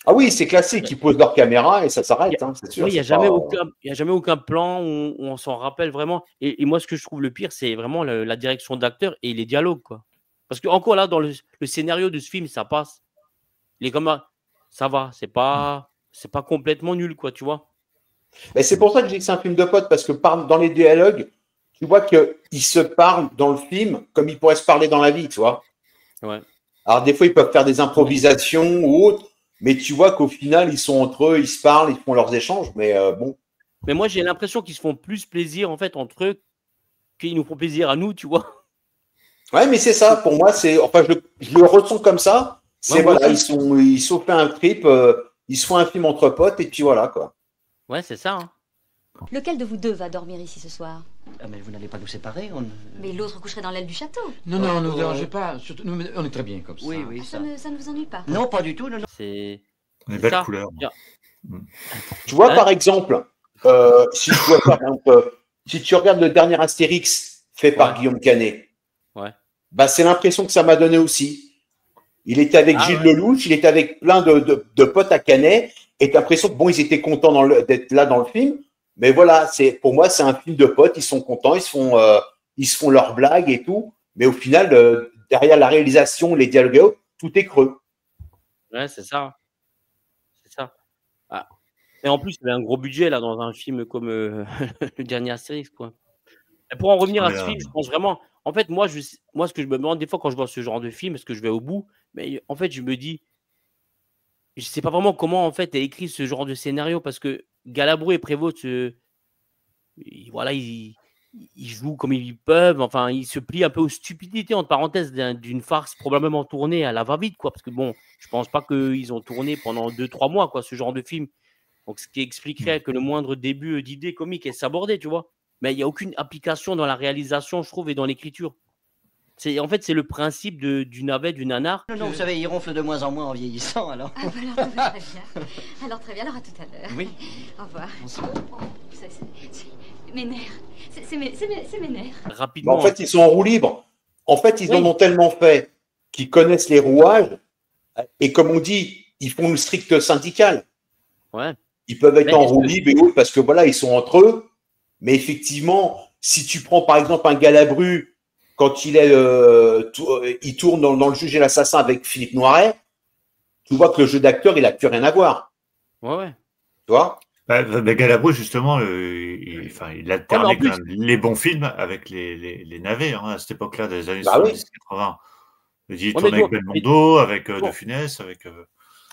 Ah oui, c'est classique. Ils posent leur caméra et ça s'arrête, c'est sûr. Oui, il n'y a jamais aucun plan où on s'en rappelle vraiment. Et moi, ce que je trouve le pire, c'est vraiment la direction d'acteur et les dialogues, quoi. Parce que encore là, dans le scénario de ce film, ça passe. Il est comme ça va. C'est pas complètement nul, quoi, tu vois. Mais c'est pour ça que je dis que c'est un film de potes, parce que dans les dialogues, tu vois qu'ils se parlent dans le film comme ils pourraient se parler dans la vie, tu vois. Ouais. Alors, des fois, ils peuvent faire des improvisations ou autres, mais tu vois qu'au final, ils sont entre eux, ils se parlent, ils font leurs échanges, mais bon. Mais moi, j'ai l'impression qu'ils se font plus plaisir, en fait, entre eux, qu'ils nous font plaisir à nous, tu vois. Ouais, mais c'est ça. Pour moi, enfin, je le ressens comme ça. C'est voilà, ils se fait un trip, ils se font un film entre potes, et puis voilà, quoi. Ouais, c'est ça. Hein. Lequel de vous deux va dormir ici ce soir? Mais vous n'allez pas nous séparer. Mais l'autre coucherait dans l'aile du château. Non, ne nous dérangez pas. Surtout, on est très bien comme ça. Oui, ça ne vous ennuie pas? Non, pas du tout. Non. C'est des belles couleurs. Tu vois, par exemple, si tu regardes le dernier Astérix fait par Guillaume Canet, bah, c'est l'impression que ça m'a donné aussi. Il était avec Gilles Lelouch, il était avec plein de potes à Canet, et t'as l'impression que bon, ils étaient contents d'être là dans le film, mais voilà, pour moi, c'est un film de potes, ils sont contents, ils se font leurs blagues et tout, mais au final, derrière la réalisation, les dialogues, tout est creux. Ouais, c'est ça. C'est ça. Ah. Et en plus, il y avait un gros budget là dans un film comme le dernier Astérix, quoi. Et pour en revenir à ce film, je pense vraiment. En fait, moi, ce que je me demande des fois quand je vois ce genre de film, est-ce que je vais au bout? Mais en fait, je me dis, je sais pas vraiment comment en fait est écrit ce genre de scénario, parce que Galabru et Prévost, voilà, ils jouent comme ils peuvent. Enfin, ils se plient un peu aux stupidités, entre parenthèses, d'une farce probablement tournée à la va-vite, quoi. Parce que bon, je pense pas qu'ils ont tourné pendant 2-3 mois, quoi, ce genre de film. Donc, ce qui expliquerait que le moindre début d'idée comique est sabordé, tu vois. Mais il n'y a aucune application dans la réalisation, je trouve, et dans l'écriture. En fait, c'est le principe du navet, du nanar. Non, vous savez, il ronfle de moins en moins en vieillissant, alors. Ah, bah alors, très bien. Alors, très bien, alors à tout à l'heure. Oui. Au revoir. C'est mes nerfs. C'est mes nerfs. Rapidement. En fait, ils sont en roue libre. En fait, ils en ont tellement fait qu'ils connaissent les rouages. Et comme on dit, ils font le strict syndical. Ouais. Ils peuvent être en roue libre et autres parce que voilà, ils sont entre eux. Mais effectivement, si tu prends par exemple un Galabru, quand il tourne dans Le Juge et l'Assassin avec Philippe Noiret, tu vois que le jeu d'acteur, il n'a plus rien à voir. Ouais. Tu vois? Galabru, justement, il alternait quand même les bons films avec les navets à cette époque-là, des années 70-80. Il tournait avec Belmondo, avec De Funès, avec.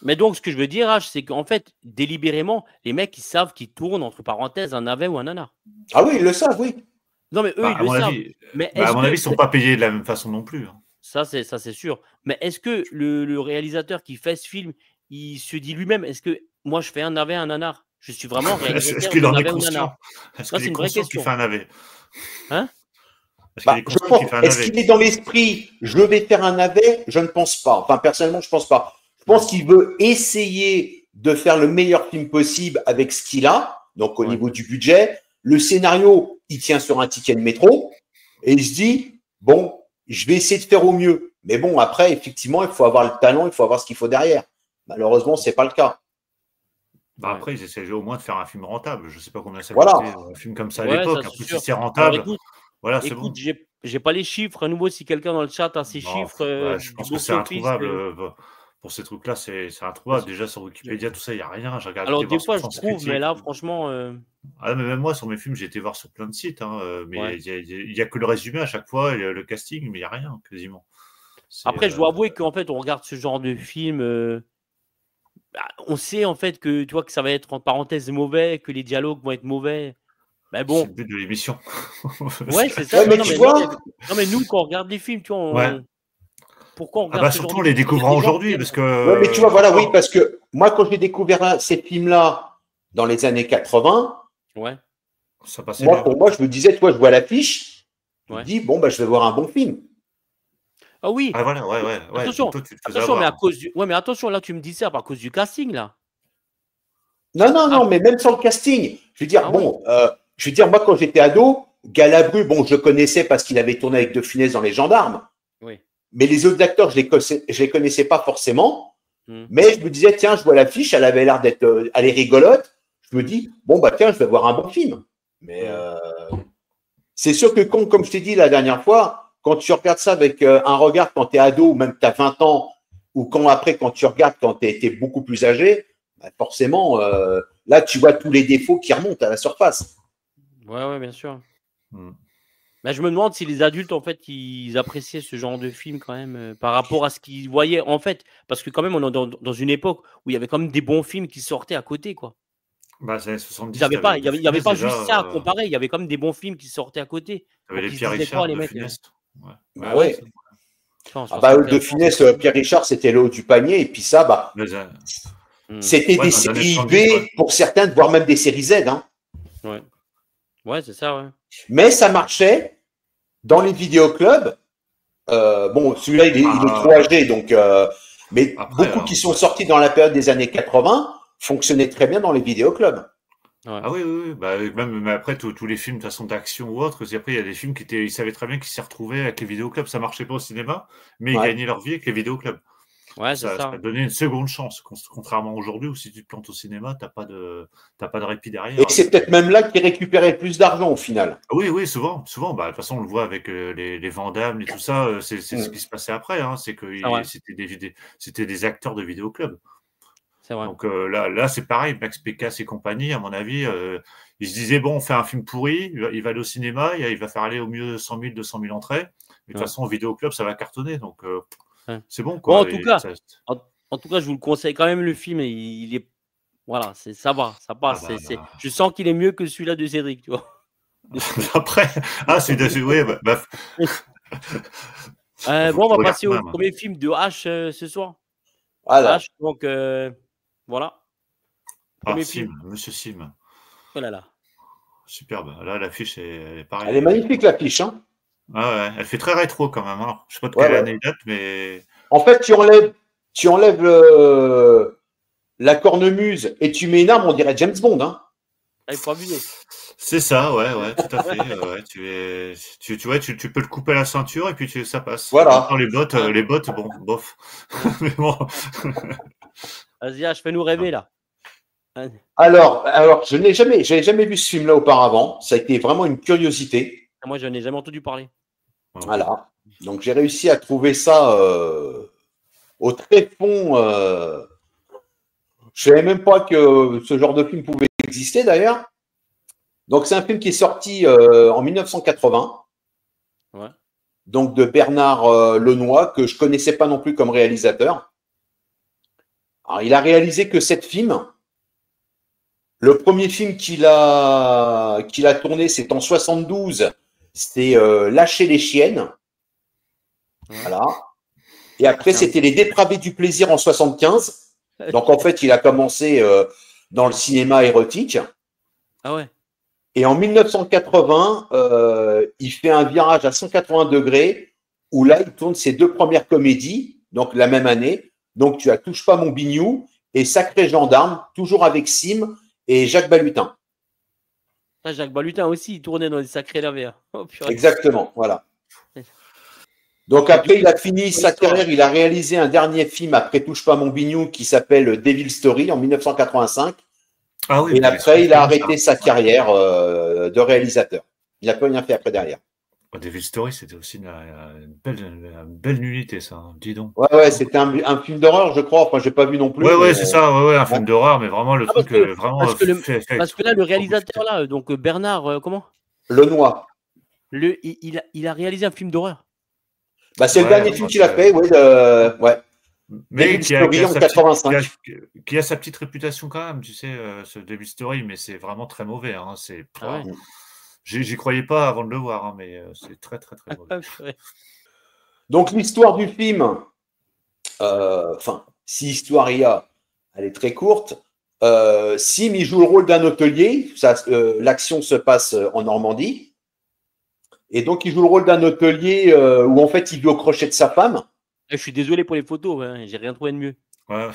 Mais donc, ce que je veux dire, c'est qu'en fait, délibérément, les mecs, ils savent qu'ils tournent, entre parenthèses, un navet ou un nanar. Ah oui, ils le savent, oui. Non, mais eux, ils le savent. Mais à mon avis, ils ne sont pas payés de la même façon non plus. Ça, c'est sûr. Mais est-ce que le réalisateur qui fait ce film, il se dit lui-même, est-ce que moi, je fais un navet, un nanar? Je suis vraiment réalisateur. Est-ce qu'il en est conscient? Est-ce qu'il est conscient qu'il fait un navet? Hein? Est-ce qu'il est dans l'esprit, je vais faire un navet? Je ne pense pas. Enfin, personnellement, je ne pense pas. Je pense qu'il veut essayer de faire le meilleur film possible avec ce qu'il a, donc au niveau du budget. Le scénario, il tient sur un ticket de métro et il se dit, bon, je vais essayer de faire au mieux. Mais bon, après, effectivement, il faut avoir le talent, il faut avoir ce qu'il faut derrière. Malheureusement, ce n'est pas le cas. Après, ils essaient au moins de faire un film rentable. Je ne sais pas combien ça coûtait un film comme ça à l'époque. Après, si c'est rentable, voilà, c'est bon. J'ai pas les chiffres. À nouveau, si quelqu'un dans le chat a ces chiffres. Je pense que c'est introuvable. pour ces trucs-là, c'est introuvable. Déjà sur Wikipédia, tout ça, il n'y a rien. J'ai regardé. Alors des fois, je trouve, mais là, franchement. Ah, mais même moi, sur mes films, j'ai été voir sur plein de sites, hein, mais il n'y a que le résumé à chaque fois, le casting, mais il n'y a rien quasiment. Après, je dois avouer qu'en fait, on regarde ce genre de film. On sait en fait que tu vois que ça va être en parenthèse mauvais, que les dialogues vont être mauvais. Mais bon. C'est le but de l'émission. Ouais, c'est ça. Ouais, non, mais nous, quand on regarde les films, tu vois, pourquoi on regarde surtout en les découvrant aujourd'hui, parce que. Ouais, mais tu vois, voilà, oui, parce que moi, quand j'ai découvert ces films-là dans les années 80, ça passait pour moi, je me disais, toi, je vois l'affiche, je me dis, bon, je vais voir un bon film. Ah oui. Ah voilà, ouais. Attention, mais à cause du. Ouais, mais attention, là, tu me dis ça à cause du casting, là. Non, mais même sans le casting. Je veux dire, moi, quand j'étais ado, Galabru, bon, je connaissais parce qu'il avait tourné avec De Funès dans Les Gendarmes. Oui. Mais les autres acteurs, je les connaissais pas forcément. Mais je me disais, tiens, je vois l'affiche, elle avait l'air d'être, elle est rigolote. Je me dis, bon, tiens, je vais voir un bon film. Mais c'est sûr que comme je t'ai dit la dernière fois, quand tu regardes ça avec un regard quand tu es ado ou même que tu as 20 ans, ou quand tu regardes quand tu es beaucoup plus âgé, forcément, là, tu vois tous les défauts qui remontent à la surface. Ouais, bien sûr. Mais je me demande si les adultes, en fait, ils appréciaient ce genre de film quand même par rapport à ce qu'ils voyaient, en fait. Parce que quand même, on est dans une époque où il y avait quand même des bons films qui sortaient à côté, quoi. C'est les 70. Il n'y avait pas juste ça à comparer. Il y avait quand même des bons films qui sortaient à côté. Il y avait les Pierre Richard, De Funès. De Funès, Pierre Richard, c'était le haut du panier. Et puis ça, c'était des séries B pour certaines, voire même des séries Z. Hein. Ouais, c'est ça, ouais. Mais ça marchait dans les vidéoclubs. Celui-là, il est trop âgé, donc. Mais après, beaucoup qui sont sortis dans la période des années 80 fonctionnaient très bien dans les vidéoclubs. Ouais. Ah oui. Même après, tous les films de façon d'action ou autre, après, il y a des films ils savaient très bien qu'ils s'y retrouvaient avec les vidéoclubs. Ça marchait pas au cinéma, mais ils gagnaient leur vie avec les vidéoclubs. Ouais, ça donnait une seconde chance, contrairement à aujourd'hui où si tu te plantes au cinéma, t'as pas de répit derrière. Et c'est peut-être même là qu'ils récupéraient le plus d'argent au final. Oui, souvent. De toute façon, on le voit avec les Van Damme et tout ça. C'est ce qui se passait après. Hein, c'est que c'était des acteurs de vidéoclub. Donc là, c'est pareil. Max Pécasse et compagnie, à mon avis, ils se disaient bon, on fait un film pourri, il va aller au cinéma, il va faire aller au mieux 100 000, 200 000 entrées. Mais de toute façon, au vidéoclub, ça va cartonner. Donc c'est bon, quoi. Bon, en tout cas, je vous le conseille quand même, le film. Il est. Voilà, ça va, ça passe. Je sens qu'il est mieux que celui-là de Cédric, tu vois. Après, on va passer au premier film de H ce soir. Voilà. H, donc, voilà. Monsieur Sim. Oh là là. Superbe. Là, l'affiche est pareille. Elle est magnifique, l'affiche. Hein. Ah ouais, elle fait très rétro quand même. Hein. Je sais pas de quelle année il date, mais. En fait, tu enlèves la cornemuse et tu mets une arme, on dirait James Bond. Hein. Elle est pas abusée. C'est ça, ouais, tout à fait. Tu peux le couper à la ceinture et puis ça passe. Voilà. Les bottes, bon, bof. Mais bon. Vas-y, fais-nous rêver là. Alors, je n'ai jamais vu ce film-là auparavant. Ça a été vraiment une curiosité. Moi, je n'ai jamais entendu parler. Voilà. Donc, j'ai réussi à trouver ça au très fond. Je ne savais même pas que ce genre de film pouvait exister d'ailleurs. Donc, c'est un film qui est sorti en 1980. Ouais. Donc, de Bernard Lenoy, que je ne connaissais pas non plus comme réalisateur. Alors, il a réalisé que 7 films. Le premier film qu'il a tourné, c'est en 72. C'est Lâcher les chiennes. Voilà. Et après, c'était Les Dépravés du plaisir en 75. Donc, en fait, il a commencé dans le cinéma érotique. Ah ouais. Et en 1980, il fait un virage à 180 degrés où là, il tourne ses 2 premières comédies, donc la même année. Donc, tu as Touche pas mon bignou et Sacré gendarme, toujours avec Sim et Jacques Balutin. Jacques Balutin aussi, il tournait dans les Sacrés Navires. Oh, exactement, voilà. Donc après, il a fini sa carrière, il a réalisé un dernier film après Touche pas mon bignou qui s'appelle Devil Story en 1985. Ah oui, et après, il a arrêté sa carrière de réalisateur. Il n'a plus rien fait après derrière. Devil Story, c'était aussi une belle nullité, ça. Hein. Dis donc. Ouais, c'était un film d'horreur, je crois. Enfin, j'ai pas vu non plus. Ouais, c'est ça. Ouais, un film d'horreur, mais vraiment le truc vraiment. Parce que là, le réalisateur là, donc Bernard, comment? Lenoir. Il a réalisé un film d'horreur. Bah, c'est le dernier film qu'il a fait, ouais. Mais qui a sa petite réputation quand même, tu sais, ce Devil Story, mais c'est vraiment très mauvais. Hein. J'y croyais pas avant de le voir, hein, mais c'est très, très, très mauvais. Donc, l'histoire du film, si histoire il y a, elle est très courte. Sim, il joue le rôle d'un hôtelier. L'action se passe en Normandie. Et donc, il joue le rôle d'un hôtelier où, en fait, il vit au crochet de sa femme. Je suis désolé pour les photos, hein, j'ai rien trouvé de mieux. Ouais.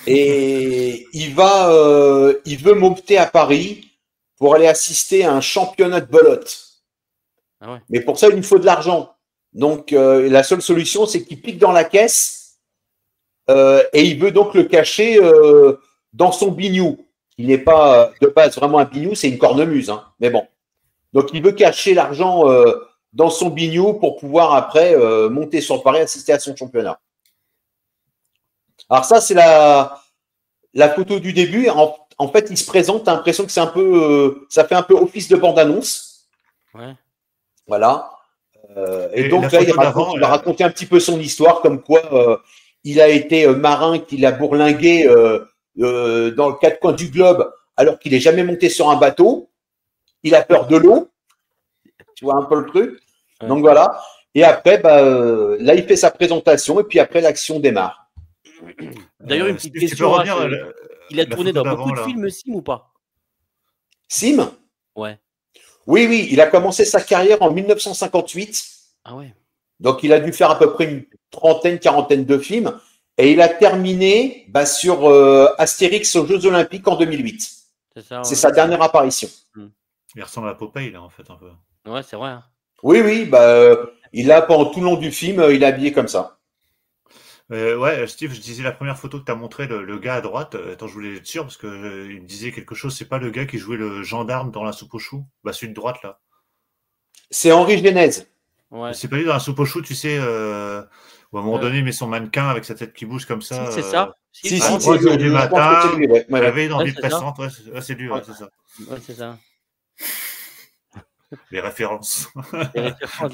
Et il veut monter à Paris pour aller assister à un championnat de belote. Ah ouais. Mais pour ça, il lui faut de l'argent. Donc, la seule solution, c'est qu'il pique dans la caisse et il veut donc le cacher dans son bignou. Il n'est pas de base vraiment un bignou, c'est une cornemuse. Hein. Mais bon. Donc, il veut cacher l'argent dans son bignou pour pouvoir après monter sur Paris et assister à son championnat. Alors ça, c'est la photo du début. En fait, il se présente, tu as l'impression que c'est un peu, ça fait un peu office de bande-annonce. Ouais. Voilà. Et donc là, il va raconter un petit peu son histoire, comme quoi il a été marin, qu'il a bourlingué dans le quatre coins du globe, alors qu'il n'est jamais monté sur un bateau. Il a peur de l'eau. Tu vois un peu le truc. Ouais. Donc voilà. Et après, là, il fait sa présentation et puis après, l'action démarre. D'ailleurs, une petite question. Il a tourné dans beaucoup de films, Sim, ou pas? Sim? Ouais. Oui, il a commencé sa carrière en 1958. Ah ouais. Donc, il a dû faire à peu près une quarantaine de films. Et il a terminé sur Astérix aux Jeux Olympiques en 2008. C'est sa dernière apparition. Il ressemble à Popeye, là, en fait, un peu. Ouais, c'est vrai. Hein. Oui, il a, pendant tout le long du film, il est habillé comme ça. Ouais, Steve, je disais la première photo que tu as montré, le gars à droite. Attends, je voulais être sûr, parce qu'il me disait quelque chose. C'est pas le gars qui jouait le gendarme dans La Soupe aux choux? Celui de droite, là. C'est Henri Genèse. Ouais. C'est pas lui dans La Soupe aux choux, tu sais, où à un moment donné, il met son mannequin avec sa tête qui bouge comme ça. Si, c'est ça. Si, c'est lui. Du matin, réveillé dans vie pressante. Ouais, c'est lui, c'est ça. Ouais, c'est ça. Les références.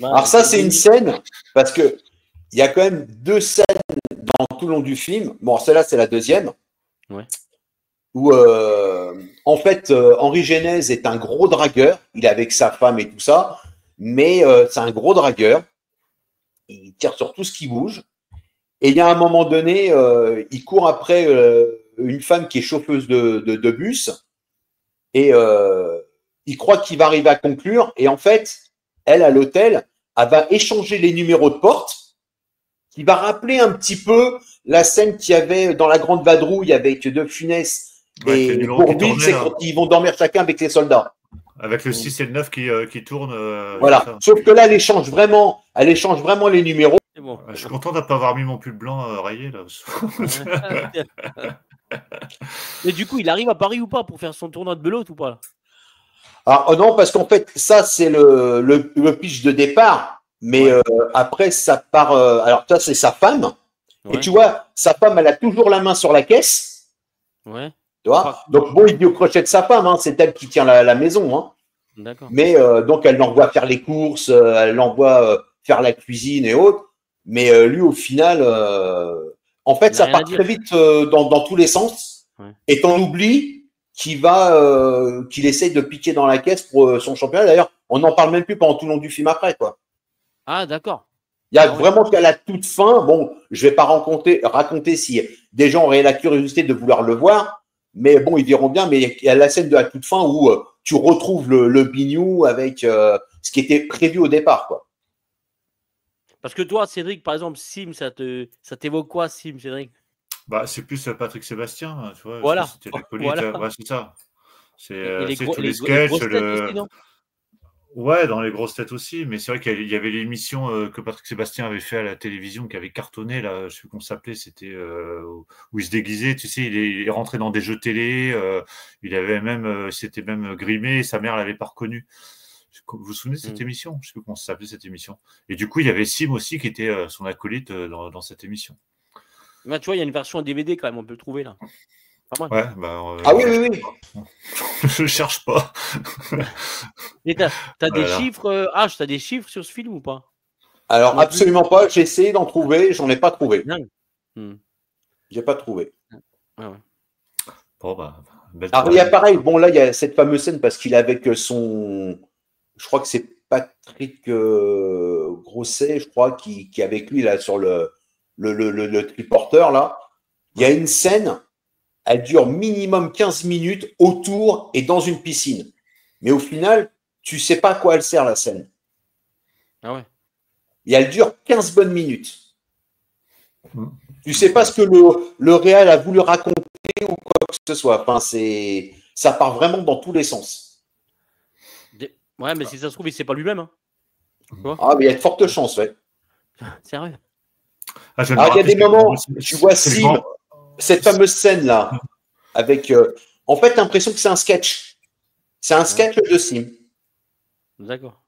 Alors ça, c'est une scène, parce que il y a quand même deux scènes dans tout le long du film. Bon, celle-là, c'est la deuxième. Ouais. Où, en fait, Henri Genèse est un gros dragueur. Il est avec sa femme et tout ça. Mais c'est un gros dragueur. Il tire sur tout ce qui bouge. Et il y a un moment donné, il court après une femme qui est chauffeuse de bus. Et il croit qu'il va arriver à conclure. Et en fait, elle, à l'hôtel, elle va échanger les numéros de porte. Qui va rappeler un petit peu la scène qu'il y avait dans La Grande Vadrouille avec De Funès et Bourvil, c'est quand ils vont dormir chacun avec les soldats. Avec le 6 et le 9 qui tournent. Voilà. Sauf que là, elle échange vraiment les numéros. Bon. Je suis content de ne pas avoir mis mon pull blanc rayé là. Mais du coup, il arrive à Paris ou pas pour faire son tournoi de belote ou pas? Ah non, parce qu'en fait, ça, c'est le pitch de départ. Mais après, ça part. Alors, ça, c'est sa femme. Ouais. Et tu vois, sa femme, elle a toujours la main sur la caisse. Ouais. Tu vois. Donc, bon, il dit au crochet de sa femme. Hein, c'est elle qui tient la maison. Hein. D'accord. Mais donc, elle l'envoie faire les courses, elle l'envoie faire la cuisine et autres. Mais lui, au final, en fait, ça part très vite dans tous les sens. Ouais. Et t'en oublies qu'il essaye de piquer dans la caisse pour son championnat. D'ailleurs, on n'en parle même plus pendant tout le long du film après, quoi. Ah, d'accord. Il y a vraiment qu'à la toute fin, bon, je vais pas raconter si des gens auraient la curiosité de vouloir le voir, mais bon, ils verront bien, mais il y a la scène de la toute fin où tu retrouves le bignou avec ce qui était prévu au départ, quoi. Parce que toi, Cédric, par exemple, Sim, ça t'évoque quoi, Sim, Cédric? C'est plus Patrick Sébastien, tu vois. Voilà. C'était voilà. Ouais, c'est ça. C'est tous les sketchs. Ouais, dans les grosses têtes aussi, mais c'est vrai qu'il y avait l'émission que Patrick Sébastien avait fait à la télévision, qui avait cartonné, là, je sais plus comment ça s'appelait, c'était où il se déguisait, tu sais, il est rentré dans des jeux télé, il avait même, s'était même grimé, sa mère l'avait pas reconnu. Vous vous souvenez de cette émission? Je sais plus comment ça s'appelait cette émission. Et du coup, il y avait Sim aussi qui était son acolyte dans cette émission. Là, tu vois, il y a une version DVD quand même, on peut le trouver là. Pas mal. Ouais, ah oui. Je cherche pas. Et t'as des chiffres, H, t'as des chiffres sur ce film ou pas? Alors, absolument pas. J'ai essayé d'en trouver, j'en ai pas trouvé. J'ai pas trouvé. Ouais. Bon, bah, alors, il y a pareil. Bon, là, il y a cette fameuse scène parce qu'il est avec son. Je crois que c'est Patrick Grosset, je crois, qui est avec lui là sur le triporteur là. Il y a une scène, elle dure minimum 15 minutes autour et dans une piscine. Mais au final, tu sais pas à quoi elle sert la scène. Ah ouais. Et elle dure 15 bonnes minutes. Tu sais pas ce que le réal a voulu raconter ou quoi que ce soit. Enfin, ça part vraiment dans tous les sens. Ouais, mais si ça se trouve, il sait pas lui-même. Hein. Ah, mais il y a de fortes chances, ouais. Sérieux. Il y a des moments, tu vois Sim, cette fameuse scène-là, avec... en fait, l'impression que c'est un sketch. C'est un sketch de Sim. D'accord.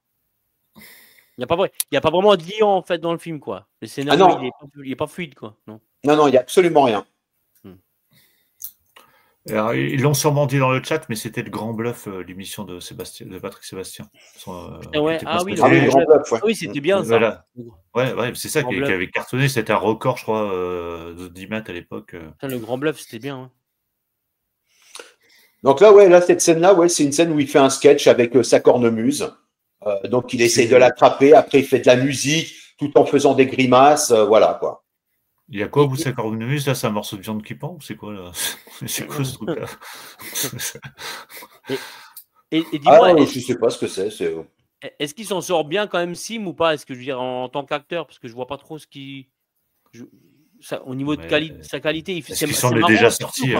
Il n'y a pas vraiment de lien en fait dans le film, quoi. Le scénario, il est pas fluide, quoi. Non, il n'y a absolument rien. Alors, ils l'ont sûrement dit dans le chat, mais c'était le grand bluff, l'émission de Patrick Sébastien. Le grand bluff. Ouais. Oui, c'était bien ça. Voilà. Ouais, c'est ça qui avait cartonné. C'était un record, je crois, de 10 mètres à l'époque. Le grand bluff, c'était bien. Hein. Donc là, cette scène-là, c'est une scène où il fait un sketch avec sa cornemuse. Donc il essaie de l'attraper. Après, il fait de la musique tout en faisant des grimaces. Voilà quoi. Il y a quoi au bout de sa cornemuse là? C'est un morceau de viande qui pend ou c'est quoi là? C'est quoi ce truc-là? et dis-moi, je sais pas ce que c'est. Est-ce qu'il s'en sort bien quand même, Sim, ou pas? Est-ce que je veux dire en tant qu'acteur, parce que je vois pas trop ce qui, au niveau de sa qualité, est-ce qu'il s'en est déjà sorti?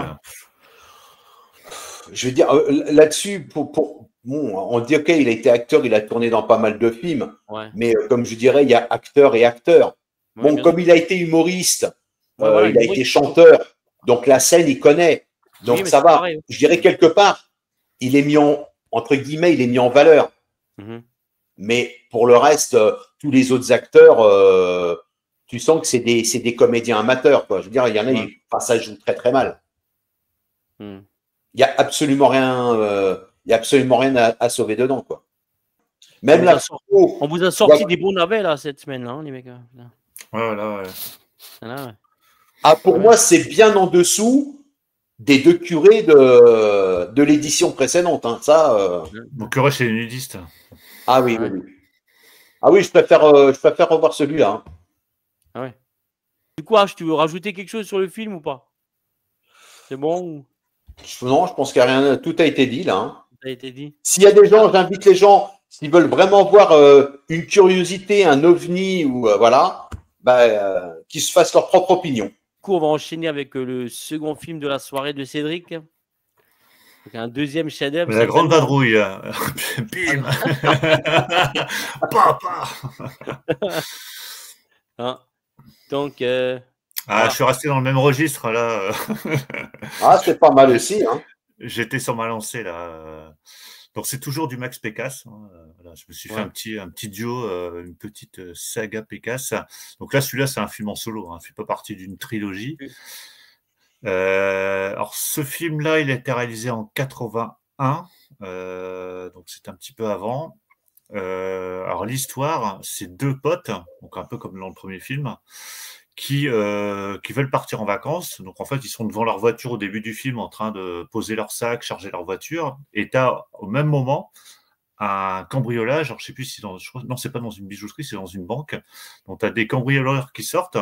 Je veux dire là-dessus, on dit ok, il a été acteur, il a tourné dans pas mal de films, mais comme je dirais, il y a acteur et acteur. Bon, comme il a été humoriste, il a été chanteur, donc la scène, il connaît. Donc ça va. Pareil. Je dirais quelque part, il est mis entre guillemets, il est mis en valeur. Mais pour le reste, tous les autres acteurs, tu sens que c'est des comédiens amateurs, quoi. Je veux dire, il y en a, ça joue très très mal. Il n'y a absolument rien, à sauver dedans, quoi. Même là, on vous a sorti des bons navets là cette semaine, hein, les mecs. Voilà. Ah, pour moi, c'est bien en dessous des deux curés de l'édition précédente. Hein. Ça. Mon curé, c'est nudiste. Ah oui, oui. Ah oui, je préfère revoir celui-là. Hein. Ah ouais. Du coup, tu veux rajouter quelque chose sur le film ou pas? C'est bon ou... Non, je pense qu'il n'y a rien. Tout a été dit là. Hein. Tout a été dit. S'il y a des gens, j'invite les gens, s'ils veulent vraiment voir une curiosité, un ovni ou voilà, qu'ils se fassent leur propre opinion. Du coup, on va enchaîner avec le second film de la soirée de Cédric. Donc, un deuxième chef-d'œuvre. La grande vadrouille. Bim. Papa. Hein. Donc. Je suis resté dans le même registre là. C'est pas mal aussi. Hein. J'étais sur ma lancée là. Donc c'est toujours du Max Pécasse. Hein. Voilà, je me suis fait un petit duo, une petite saga Pécasse. Donc là, celui-là, c'est un film en solo. Hein. Il fait pas partie d'une trilogie. Alors ce film-là, il a été réalisé en 81. Donc c'est un petit peu avant. Alors l'histoire, c'est deux potes, donc un peu comme dans le premier film, qui veulent partir en vacances. Donc en fait, ils sont devant leur voiture au début du film en train de poser leur sac, charger leur voiture. Et tu as au même moment un cambriolage. Alors je sais plus si non, c'est pas dans une bijouterie, c'est dans une banque. Donc tu as des cambrioleurs qui sortent.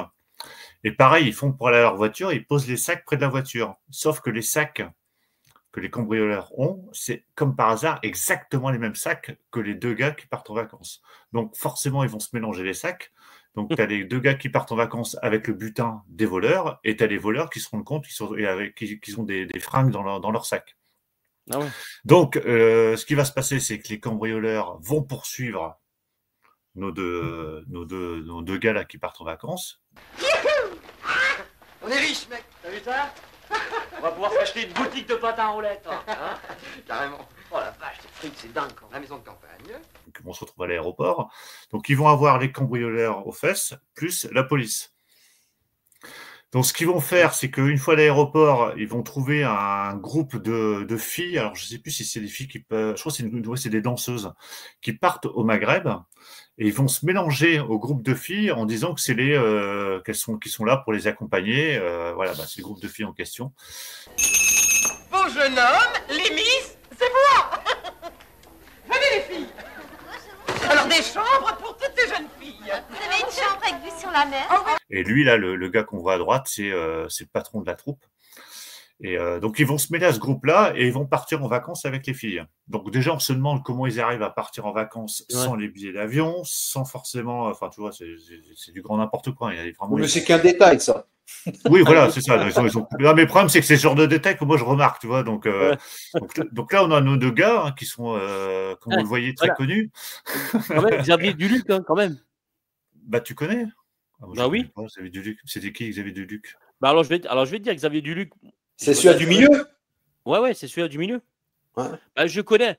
Et pareil, ils font pour aller à leur voiture, ils posent les sacs près de la voiture. Sauf que les sacs que les cambrioleurs ont, c'est comme par hasard exactement les mêmes sacs que les deux gars qui partent en vacances. Donc forcément, ils vont se mélanger les sacs. Donc, tu as les deux gars qui partent en vacances avec le butin des voleurs, et tu as les voleurs qui se rendent compte qu'ils ont des fringues dans leur sac. Ah ouais. Donc, ce qui va se passer, c'est que les cambrioleurs vont poursuivre nos deux gars là qui partent en vacances. On est riches, mec. T'as vu ça? On va pouvoir s'acheter une boutique de pâte à roulettes. Hein. Carrément. Oh la vache, C'est dingue, la maison de campagne. Donc, ils vont se retrouver à l'aéroport. Donc, ils vont avoir les cambrioleurs aux fesses, plus la police. Donc, ce qu'ils vont faire, c'est qu'une fois à l'aéroport, ils vont trouver un groupe de filles. Alors, je ne sais plus si c'est des filles qui peuvent... Je crois que c'est des danseuses qui partent au Maghreb. Et ils vont se mélanger au groupe de filles en disant que c'est qui sont là pour les accompagner. Voilà, c'est le groupe de filles en question. Beau jeune homme, les miss, c'est moi. Venez les filles. Alors des chambres pour toutes les jeunes filles. Vous avez une chambre avec vue sur la mer? Et lui, là, le gars qu'on voit à droite, c'est le patron de la troupe. Et donc, ils vont se mêler à ce groupe-là et ils vont partir en vacances avec les filles. Donc, déjà, on se demande comment ils arrivent à partir en vacances sans les billets d'avion, sans forcément... Enfin, tu vois, c'est du grand n'importe quoi. Il y a vraiment mais c'est qu'un détail, ça. Oui, voilà, c'est ça. Non, mais le problème, c'est que c'est ce genre de détail que moi, je remarque, tu vois. Donc là, on a nos deux gars qui sont, comme vous le voyez, très connus. Quand même, Xavier Duluc, quand même. Bah, tu connais? Bah oui. Xavier Duluc. C'était qui, Xavier Duluc? Bah alors, je vais te dire, Xavier Duluc. C'est celui-là du milieu? Ouais, c'est celui-là du milieu. Ouais. Bah, je connais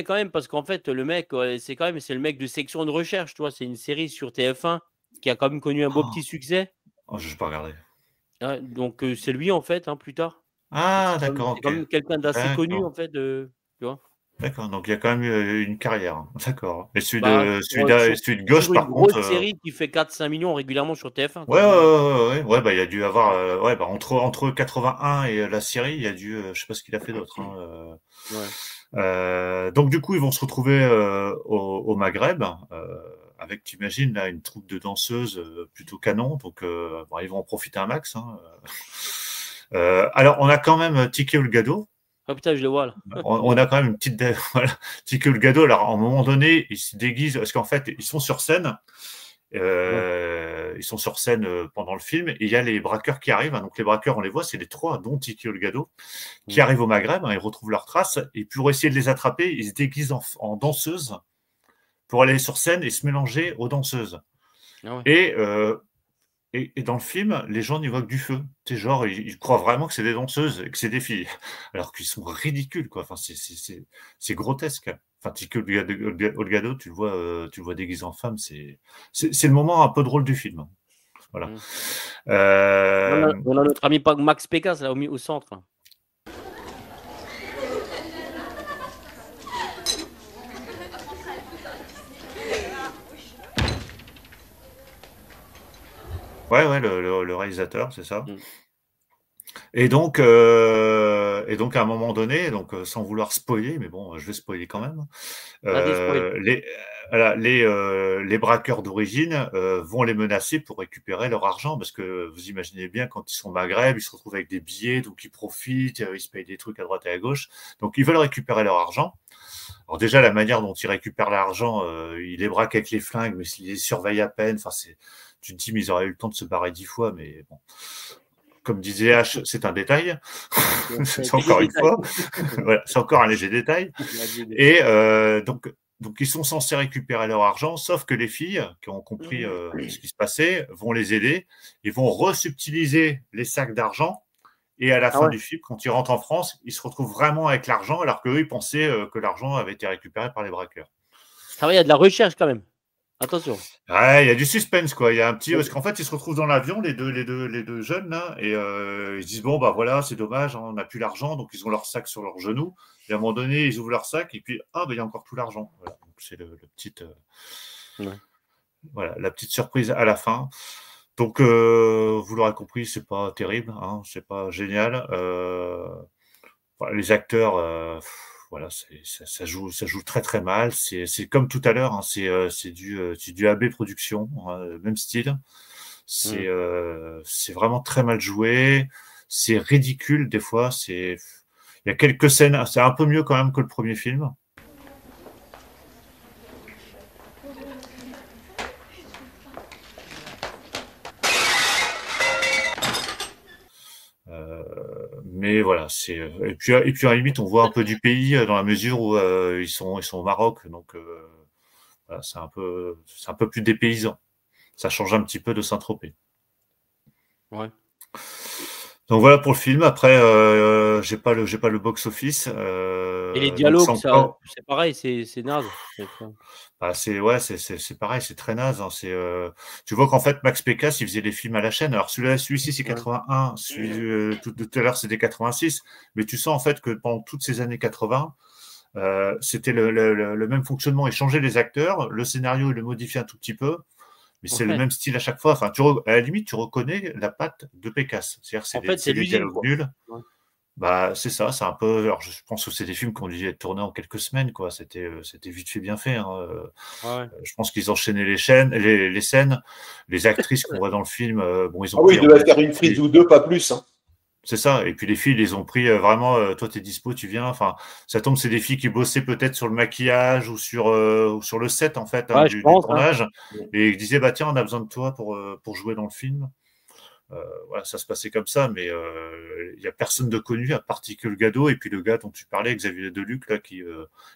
quand même parce qu'en fait, le mec, c'est le mec de Section de Recherche, tu vois. C'est une série sur TF1 qui a quand même connu un beau petit succès. Oh, je n'ai pas regardé. Ouais, donc, c'est lui, en fait, plus tard. Ah, d'accord. C'est quand même quelqu'un d'assez connu, en fait, tu vois. D'accord, donc il y a quand même une carrière. D'accord. Et celui de gauche, par contre. C'est une grosse série qui fait 4-5 millions régulièrement sur TF1. Ouais, bah, il y a dû avoir. Entre 81 et la série, il y a dû. Je sais pas ce qu'il a fait d'autre. Donc, du coup, ils vont se retrouver au Maghreb. Avec, t'imagines, là, une troupe de danseuses plutôt canon. Donc, ils vont en profiter un max. Alors, on a quand même Tiki Olgado. Ah putain, je le vois là. On a quand même une petite... Voilà, Tiki Olgado, alors, à un moment donné, il se déguise, parce qu'en fait, ils sont sur scène. Ils sont sur scène pendant le film. Et il y a les braqueurs qui arrivent. Donc, les braqueurs, on les voit, c'est les trois, dont Tiki Olgado, qui arrivent au Maghreb. Ils retrouvent leurs traces. Et pour essayer de les attraper, ils se déguisent en danseuses pour aller sur scène et se mélanger aux danseuses. Ah ouais. Et dans le film, les gens n'y voient que du feu. C'est genre, ils croient vraiment que c'est des danseuses et que c'est des filles. Alors qu'ils sont ridicules, quoi. Enfin, c'est grotesque. Enfin, Tiki Olgado, tu le vois déguisé en femme. C'est le moment un peu drôle du film. Voilà. On a notre ami Max Pécasse, là, au centre. Là. Ouais, le réalisateur, c'est ça. Et donc, à un moment donné, donc sans vouloir spoiler, mais bon, je vais spoiler quand même. Les braqueurs d'origine vont les menacer pour récupérer leur argent, parce que vous imaginez bien, quand ils sont au Maghreb, ils se retrouvent avec des billets, donc ils profitent, ils se payent des trucs à droite et à gauche. Donc, ils veulent récupérer leur argent. Alors déjà, la manière dont ils récupèrent l'argent, ils les braquent avec les flingues, mais ils les surveillent à peine. Enfin, tu te dis, mais ils auraient eu le temps de se barrer 10 fois, mais bon. Comme disait H, c'est un détail. C'est encore une fois. Voilà, c'est encore un léger détail. Et donc, ils sont censés récupérer leur argent, sauf que les filles, qui ont compris ce qui se passait, vont les aider. Ils vont resubtiliser les sacs d'argent. Et à la fin du film, quand ils rentrent en France, ils se retrouvent vraiment avec l'argent, alors qu'eux, ils pensaient que l'argent avait été récupéré par les braqueurs. Ça va, il y a de la recherche quand même. Attention. Ouais, il y a du suspense, quoi. Il y a un petit, parce qu'en fait, ils se retrouvent dans l'avion, les deux jeunes, là, et ils se disent, bon, bah voilà, c'est dommage, on n'a plus l'argent, donc ils ont leur sac sur leurs genoux. Et à un moment donné, ils ouvrent leur sac, et puis, il y a encore tout l'argent. Voilà. Donc, c'est voilà, la petite surprise à la fin. Donc, vous l'aurez compris, c'est pas terrible, hein, c'est pas génial. Les acteurs, voilà, ça joue très très mal. C'est comme tout à l'heure, hein, c'est du AB Production, hein, même style. C'est vraiment très mal joué. C'est ridicule des fois. Il y a quelques scènes, c'est un peu mieux quand même que le premier film. Mais voilà, et puis à la limite on voit un peu du pays dans la mesure où ils sont au Maroc, donc voilà, c'est un peu plus dépaysant. Ça change un petit peu de Saint-Tropez. Ouais. Donc voilà pour le film. Après, j'ai pas le box-office. Et les dialogues, c'est pareil, c'est naze. Bah, c'est pareil, c'est très naze. Hein. Tu vois qu'en fait, Max Pécasse, il faisait des films à la chaîne. Alors celui-ci, c'est 81. Tout à l'heure, c'était 86. Mais tu sens en fait que pendant toutes ces années 80, c'était le même fonctionnement. Il changeait les acteurs, le scénario, il le modifiait un tout petit peu. Mais c'est le même style à chaque fois. Enfin, à la limite, tu reconnais la patte de Pécasse. C'est-à-dire, c'est des dialogues nuls. Ouais. Bah, c'est ça, c'est un peu. Alors, je pense que c'est des films qui ont dû être tournés en quelques semaines, quoi. C'était vite fait, bien fait. Hein. Je pense qu'ils enchaînaient les scènes, les actrices qu'on voit dans le film. Bon, ils ont. Ils devaient faire une prise ou deux, pas plus. Hein. C'est ça. Et puis les filles, ils ont pris vraiment. Toi, t'es dispo, tu viens. Enfin, ça tombe, c'est des filles qui bossaient peut-être sur le maquillage ou sur le set en fait du tournage, et ils disaient bah tiens, on a besoin de toi pour jouer dans le film. Voilà, ça se passait comme ça, mais il y a personne de connu à part que le Gado et puis le gars dont tu parlais, Xavier Deluc, là, qui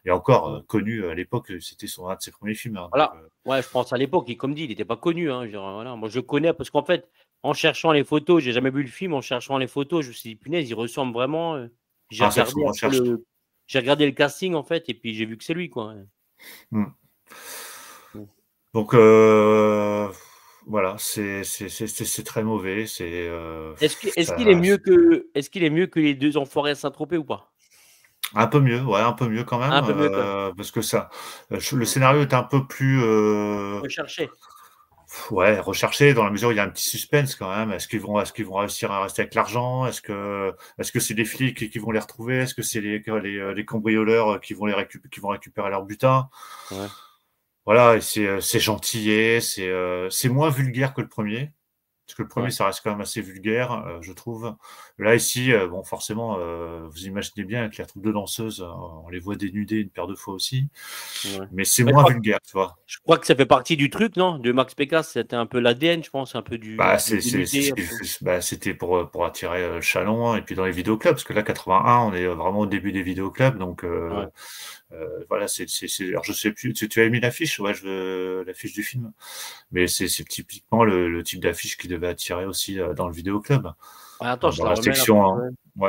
est encore connu à l'époque. C'était un de ses premiers films. Hein, voilà. Ouais, je pense à l'époque, comme dit, il n'était pas connu. Hein, voilà. Moi, je connais parce qu'en fait, en cherchant les photos, j'ai jamais vu le film. En cherchant les photos, je me suis dit punaise, il ressemble vraiment. J'ai regardé le casting en fait, et puis j'ai vu que c'est lui, quoi. Donc voilà, c'est très mauvais. Est-ce qu'il est mieux que les deux enfoirés à Saint-Tropez ou pas? Un peu mieux, ouais, un peu mieux quand même. Un peu mieux, quand même. Parce que le scénario est un peu plus recherché. Ouais, recherché dans la mesure où il y a un petit suspense quand même. Est-ce qu'ils vont réussir à rester avec l'argent? Est-ce que c'est les flics qui vont les retrouver? Est-ce que c'est les cambrioleurs qui vont récupérer leur butin? Ouais. Voilà, et c'est gentillet, c'est moins vulgaire que le premier. Parce que le premier, ça reste quand même assez vulgaire, je trouve. Là, ici, bon, forcément, vous imaginez bien avec la troupe de danseuses, on les voit dénudées une paire de fois aussi. Ouais. Mais c'est moins vulgaire, tu vois. Je crois que ça fait partie du truc, non? De Max Pécasse, c'était un peu l'ADN, je pense, un peu du. C'était pour attirer le chaland, hein, et puis dans les vidéoclubs, parce que là, 81, on est vraiment au début des vidéoclubs, donc. Voilà, alors je sais plus, tu avais mis l'affiche, ouais, l'affiche du film, mais c'est typiquement le type d'affiche qui devait attirer aussi dans le vidéoclub. Attends, dans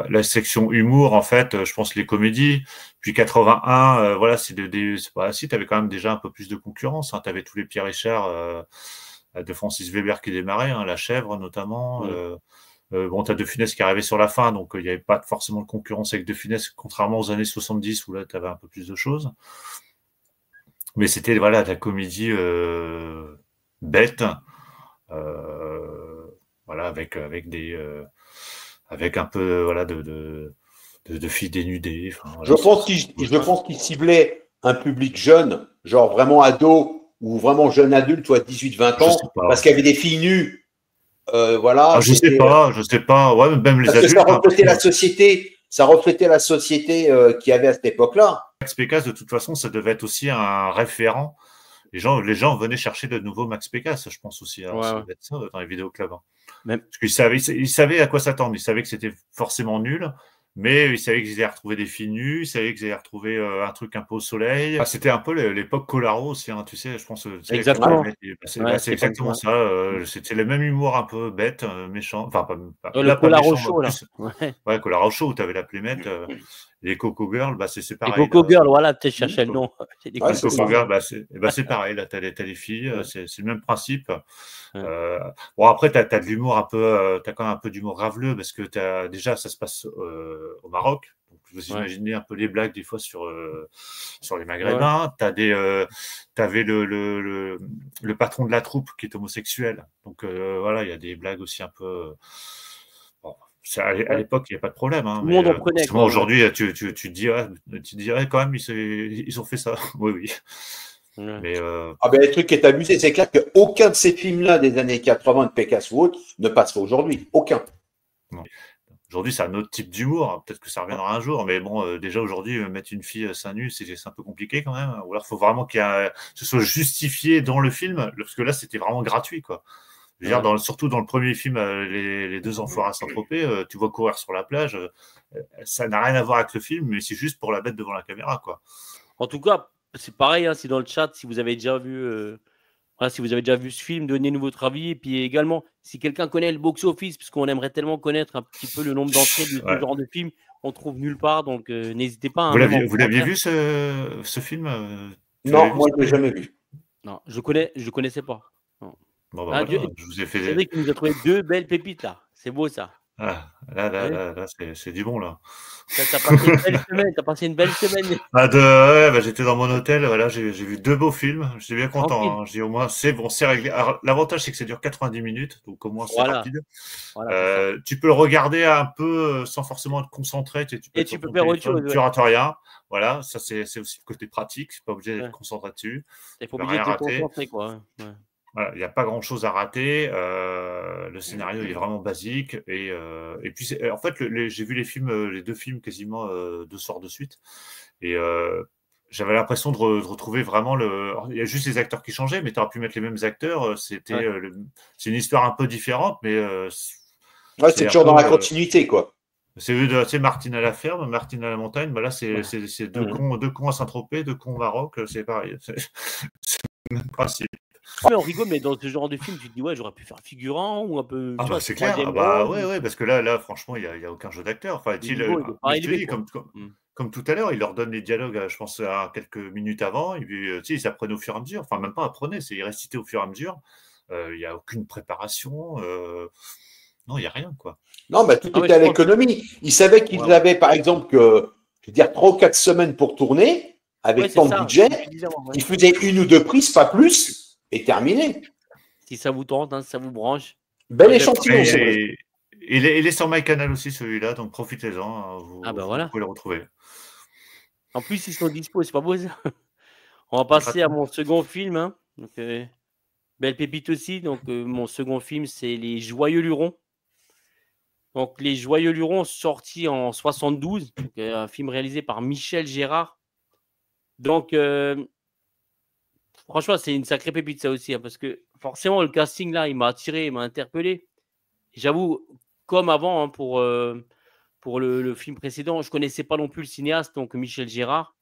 la section humour, en fait, je pense les comédies, puis 81, voilà, si t'avais quand même déjà un peu plus de concurrence, hein, t'avais tous les Pierre Richard de Francis Weber qui démarraient, hein, La Chèvre notamment. Bon, t'as De Funès qui arrivait sur la fin, donc il n'y avait pas forcément de concurrence avec De Funès, contrairement aux années 70 où là, tu avais un peu plus de choses. Mais c'était voilà, de la comédie bête, voilà, avec un peu voilà, de filles dénudées. Voilà, je pense qu'il ciblait un public jeune, genre vraiment ado ou vraiment jeune adulte, toi, 18-20 ans, parce qu'il y avait des filles nues. Voilà. Je sais pas. Ouais, même les adultes. Ça reflétait la société qu'il y avait à cette époque-là. Max Pécasse, de toute façon, ça devait être aussi un référent. Les gens venaient chercher de nouveau Max Pécasse, je pense aussi. Alors, ça devait être ça dans les vidéoclubs. Hein. Parce qu'ils savaient à quoi s'attendre. Ils savaient que c'était forcément nul. Mais ils savaient qu'ils allaient retrouver des filles nues, ils savaient qu'ils allaient retrouver un truc un peu au soleil. C'était un peu l'époque Colaro aussi, hein, tu sais, je pense. Exactement. C'est exactement ça. C'était le même humour un peu bête, méchant. Enfin, pas le Colaro Show, là. Ouais, Colaro Show, où tu avais la Plémette. Les Coco Girls, c'est pareil. Les Coco Girls, voilà, peut-être chercher le nom. Les Coco Girls, c'est pareil, là, t'as les filles, c'est le même principe. Bon, après, t'as de l'humour un peu, t'as quand même un peu d'humour graveleux, parce que déjà, ça se passe au Maroc. Donc, vous imaginez un peu les blagues, des fois, sur les Maghrébins. T'avais le patron de la troupe qui est homosexuel. Donc, voilà, il y a des blagues aussi un peu. À l'époque, il n'y a pas de problème. Hein, mais aujourd'hui, tu te dirais quand même, ils ont fait ça. Oui. Mais le truc qui est abusé, c'est clair qu'aucun de ces films-là des années 80 de Pécasse ou autre ne passerait aujourd'hui. Aucun. Non. Aujourd'hui, c'est un autre type d'humour. Peut-être que ça reviendra un jour. Mais bon, déjà aujourd'hui, mettre une fille seins nus, c'est un peu compliqué quand même. Ou alors, il faut vraiment que ce soit justifié dans le film. Parce que là, c'était vraiment gratuit, quoi. Je veux dire, surtout dans le premier film, les deux enfoirés à Saint-Tropez, tu vois courir sur la plage, ça n'a rien à voir avec le film, mais c'est juste pour la mettre devant la caméra, quoi. En tout cas, c'est pareil, hein, si dans le chat, si vous avez déjà vu, ce film, donnez-nous votre avis. Et puis également, si quelqu'un connaît le box-office, parce qu'on aimerait tellement connaître un petit peu le nombre d'entrées de ce genre de film, on trouve nulle part. Donc, n'hésitez pas. Vous l'aviez vu ce film Non, moi, je l'ai jamais vu. Non, je connaissais pas. Non. Bon, bah, voilà, je vous ai fait. Cédric nous a trouvé 2 belles pépites là. C'est beau ça. Ah, là, c'est du bon là. T'as passé une belle semaine. T'as passé une belle semaine. J'étais dans mon hôtel. Voilà, j'ai vu 2 beaux films. J'étais bien content. J'ai au moins c'est bon, c'est réglé. Alors, l'avantage c'est que ça dure 90 minutes, donc au moins c'est rapide. Voilà, tu peux le regarder un peu sans forcément être concentré. Tu peux faire autre chose. Tu rates rien. Voilà, ça c'est aussi le côté pratique. C'est pas obligé d'être concentré dessus. T'es pas obligé de te concentrer quoi. Ouais. Voilà, il n'y a pas grand-chose à rater. Le scénario il est vraiment basique et puis en fait j'ai vu les 2 films quasiment 2 soirs de suite et j'avais l'impression de retrouver vraiment il y a juste les acteurs qui changeaient, mais tu aurais pu mettre les mêmes acteurs. C'était c'est une histoire un peu différente, mais c'est toujours dans la continuité quoi. C'est Martine à la ferme, Martine à la montagne. Bah là c'est 2 cons à Saint-Tropez, 2 cons au Maroc. C'est pareil. C'est le même principe. Mais on rigole, mais dans ce genre de film, tu te dis, ouais, j'aurais pu faire figurant ou un peu. Ah, bah, c'est clair. Ah, bah, ouais, parce que là franchement, il n'y a aucun jeu d'acteur. Enfin, comme tout à l'heure, il leur donne les dialogues, je pense, à quelques minutes avant. Et puis, ils apprennent au fur et à mesure. Enfin, même pas apprenaient, c'est réciter au fur et à mesure. Il n'y a aucune préparation. Non, il n'y a rien, quoi. Non, mais tout était à l'économie. Ils savaient qu'ils avaient, par exemple, que, je veux dire, 3 ou 4 semaines pour tourner, avec tant de budget. Ils faisaient 1 ou 2 prises, pas plus. Et terminé. Si ça vous tente, si ça vous branche. Bel échantillon, c'est vrai. Il est sur MyCanal aussi, celui-là, donc profitez-en. Vous pouvez le retrouver. En plus, ils sont dispo, c'est pas beau ça. On va passer à mon second film. Donc, belle pépite aussi. Donc, mon second film, c'est Les Joyeux Lurons. Donc, Les Joyeux Lurons, sorti en 72. Donc, un film réalisé par Michel Gérard. Donc, franchement, c'est une sacrée pépite ça aussi, parce que forcément, le casting là, il m'a attiré, il m'a interpellé. J'avoue, comme avant, pour le film précédent, je ne connaissais pas non plus le cinéaste, donc Michel Gérard.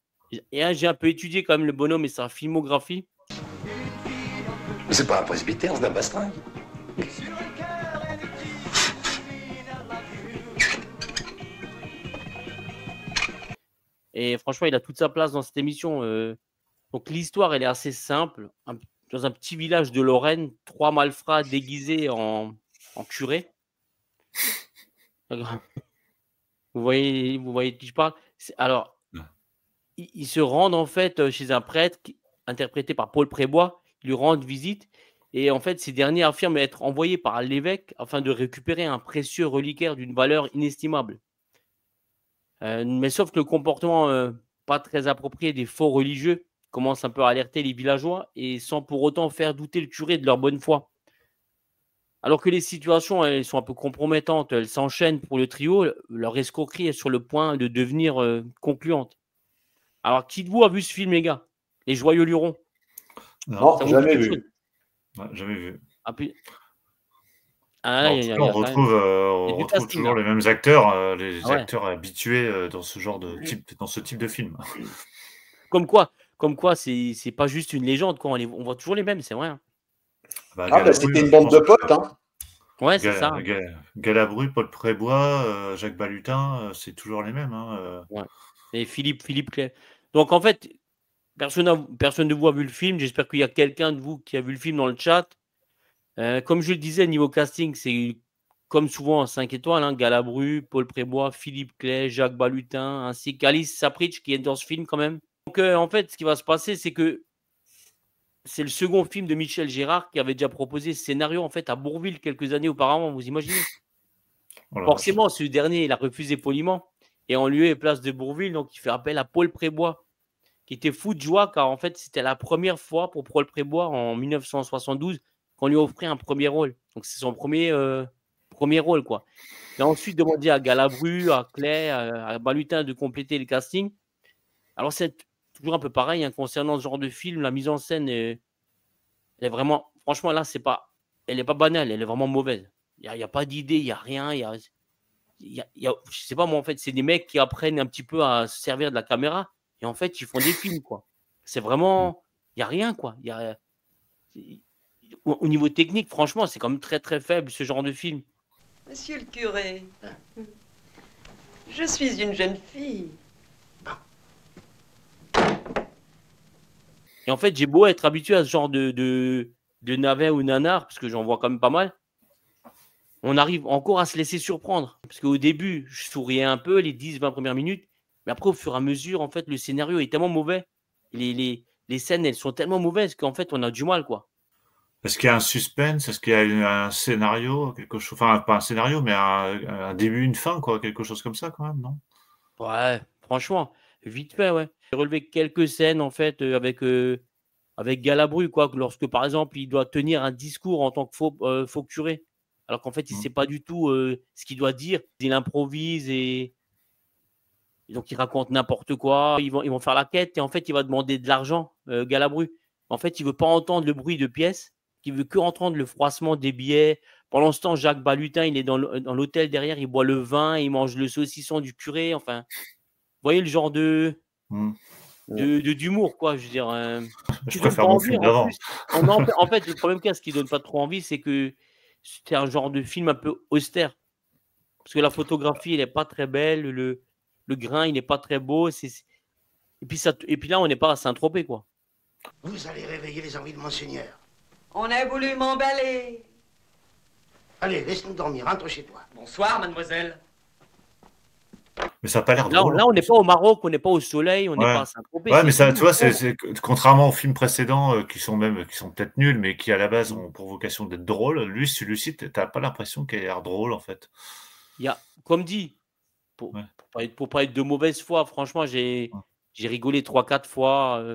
Et j'ai un peu étudié quand même le bonhomme et sa filmographie. C'est pas un presbytère, c'est un bastringue. Et franchement, il a toute sa place dans cette émission. Donc l'histoire, elle est assez simple. Dans un petit village de Lorraine, 3 malfrats déguisés en curés. Vous voyez de qui je parle? Alors, ils se rendent en fait chez un prêtre interprété par Paul Prébois. Ils lui rendent visite. Et en fait, ces derniers affirment être envoyés par l'évêque afin de récupérer un précieux reliquaire d'une valeur inestimable. Mais sauf que le comportement pas très approprié des faux religieux commence un peu à alerter les villageois et sans pour autant faire douter le curé de leur bonne foi. Alors que les situations elles sont un peu compromettantes, elles s'enchaînent pour le trio, leur escroquerie est sur le point de devenir concluante. Alors, qui de vous a vu ce film, les gars? Les Joyeux Lurons? Non, jamais vu. Ouais, jamais vu. On retrouve toujours les mêmes acteurs, les acteurs habitués dans ce type de film. Comme quoi, c'est pas juste une légende, quoi. On voit toujours les mêmes, c'est vrai. C'était une bande de potes. Ouais, c'est ça. Galabru, Paul Prébois, Jacques Balutin, c'est toujours les mêmes. Ouais. Et Philippe Clay. Donc en fait, personne de vous a vu le film. J'espère qu'il y a quelqu'un de vous qui a vu le film dans le chat. Comme je le disais, niveau casting, c'est comme souvent 5 étoiles. Galabru, Paul Prébois, Philippe Clay, Jacques Balutin, ainsi qu'Alice Sapritch qui est dans ce film quand même. Donc en fait, ce qui va se passer, c'est que c'est le second film de Michel Gérard qui avait déjà proposé ce scénario en fait à Bourvil quelques années auparavant, vous imaginez? Forcément, ce dernier, il a refusé poliment. Et en lieu et place de Bourvil, donc il fait appel à Paul Prébois, qui était fou de joie, car en fait, c'était la première fois pour Paul Prébois en 1972 qu'on lui offrait un premier rôle. Donc c'est son premier rôle, quoi. Il a ensuite demandé à Galabru, à Clay, à Balutin de compléter le casting. Alors c'est toujours un peu pareil concernant ce genre de film. La mise en scène elle est vraiment, franchement là, elle n'est pas banale, elle est vraiment mauvaise. Il n'y a pas d'idée, il n'y a rien. Je sais pas moi, en fait, c'est des mecs qui apprennent un petit peu à se servir de la caméra et en fait, ils font des films, quoi. C'est vraiment, il n'y a rien, quoi. Au niveau technique, franchement, c'est quand même très très faible ce genre de film. Monsieur le curé, Je suis une jeune fille. Et en fait, j'ai beau être habitué à ce genre de navet ou nanar, parce que j'en vois quand même pas mal, on arrive encore à se laisser surprendre. Parce qu'au début, je souriais un peu les 10-20 premières minutes, mais après, au fur et à mesure, en fait, le scénario est tellement mauvais. Les scènes, elles sont tellement mauvaises qu'en fait, on a du mal, quoi. Est-ce qu'il y a un suspense? Est-ce qu'il y a un scénario, quelque chose? Enfin, pas un scénario, mais un début, une fin, quoi, quelque chose comme ça, quand même, non? Ouais, franchement, vite fait, ouais. J'ai relevé quelques scènes, en fait, avec Galabru, quoi, lorsque, par exemple, il doit tenir un discours en tant que faux curé, alors qu'en fait, il ne sait pas du tout ce qu'il doit dire. Il improvise et donc il raconte n'importe quoi. Ils vont faire la quête et en fait, il va demander de l'argent, Galabru. En fait, il ne veut pas entendre le bruit de pièces. Il veut que entendre le froissement des billets. Pendant ce temps, Jacques Balutin, il est dans l'hôtel derrière, il boit le vin, il mange le saucisson du curé. Enfin, vous voyez le genre d'humour, quoi. Je veux dire, je préfère mon film d'avant. En fait, le problème ce qui donne pas trop envie, c'est que c'est un genre de film un peu austère. Parce que la photographie, elle n'est pas très belle, le grain, il n'est pas très beau. Et puis là, on n'est pas à Saint-Tropez, quoi. Vous allez réveiller les envies de Monseigneur. On a voulu m'emballer. Allez, laisse-nous dormir, rentre chez toi. Bonsoir, mademoiselle. Mais ça n'a pas l'air là, drôle. Là, on n'est pas au Maroc, on n'est pas au soleil, on n'est pas à Saint-Tropez. Ouais, mais ça, tu vois, c'est contrairement aux films précédents qui sont peut-être nuls, mais qui à la base ont pour vocation d'être drôles. Celui-ci, t'as pas l'impression qu'il a l'air drôle, en fait. Il y a, comme dit, pour pas être de mauvaise foi, franchement, j'ai rigolé 3-4 fois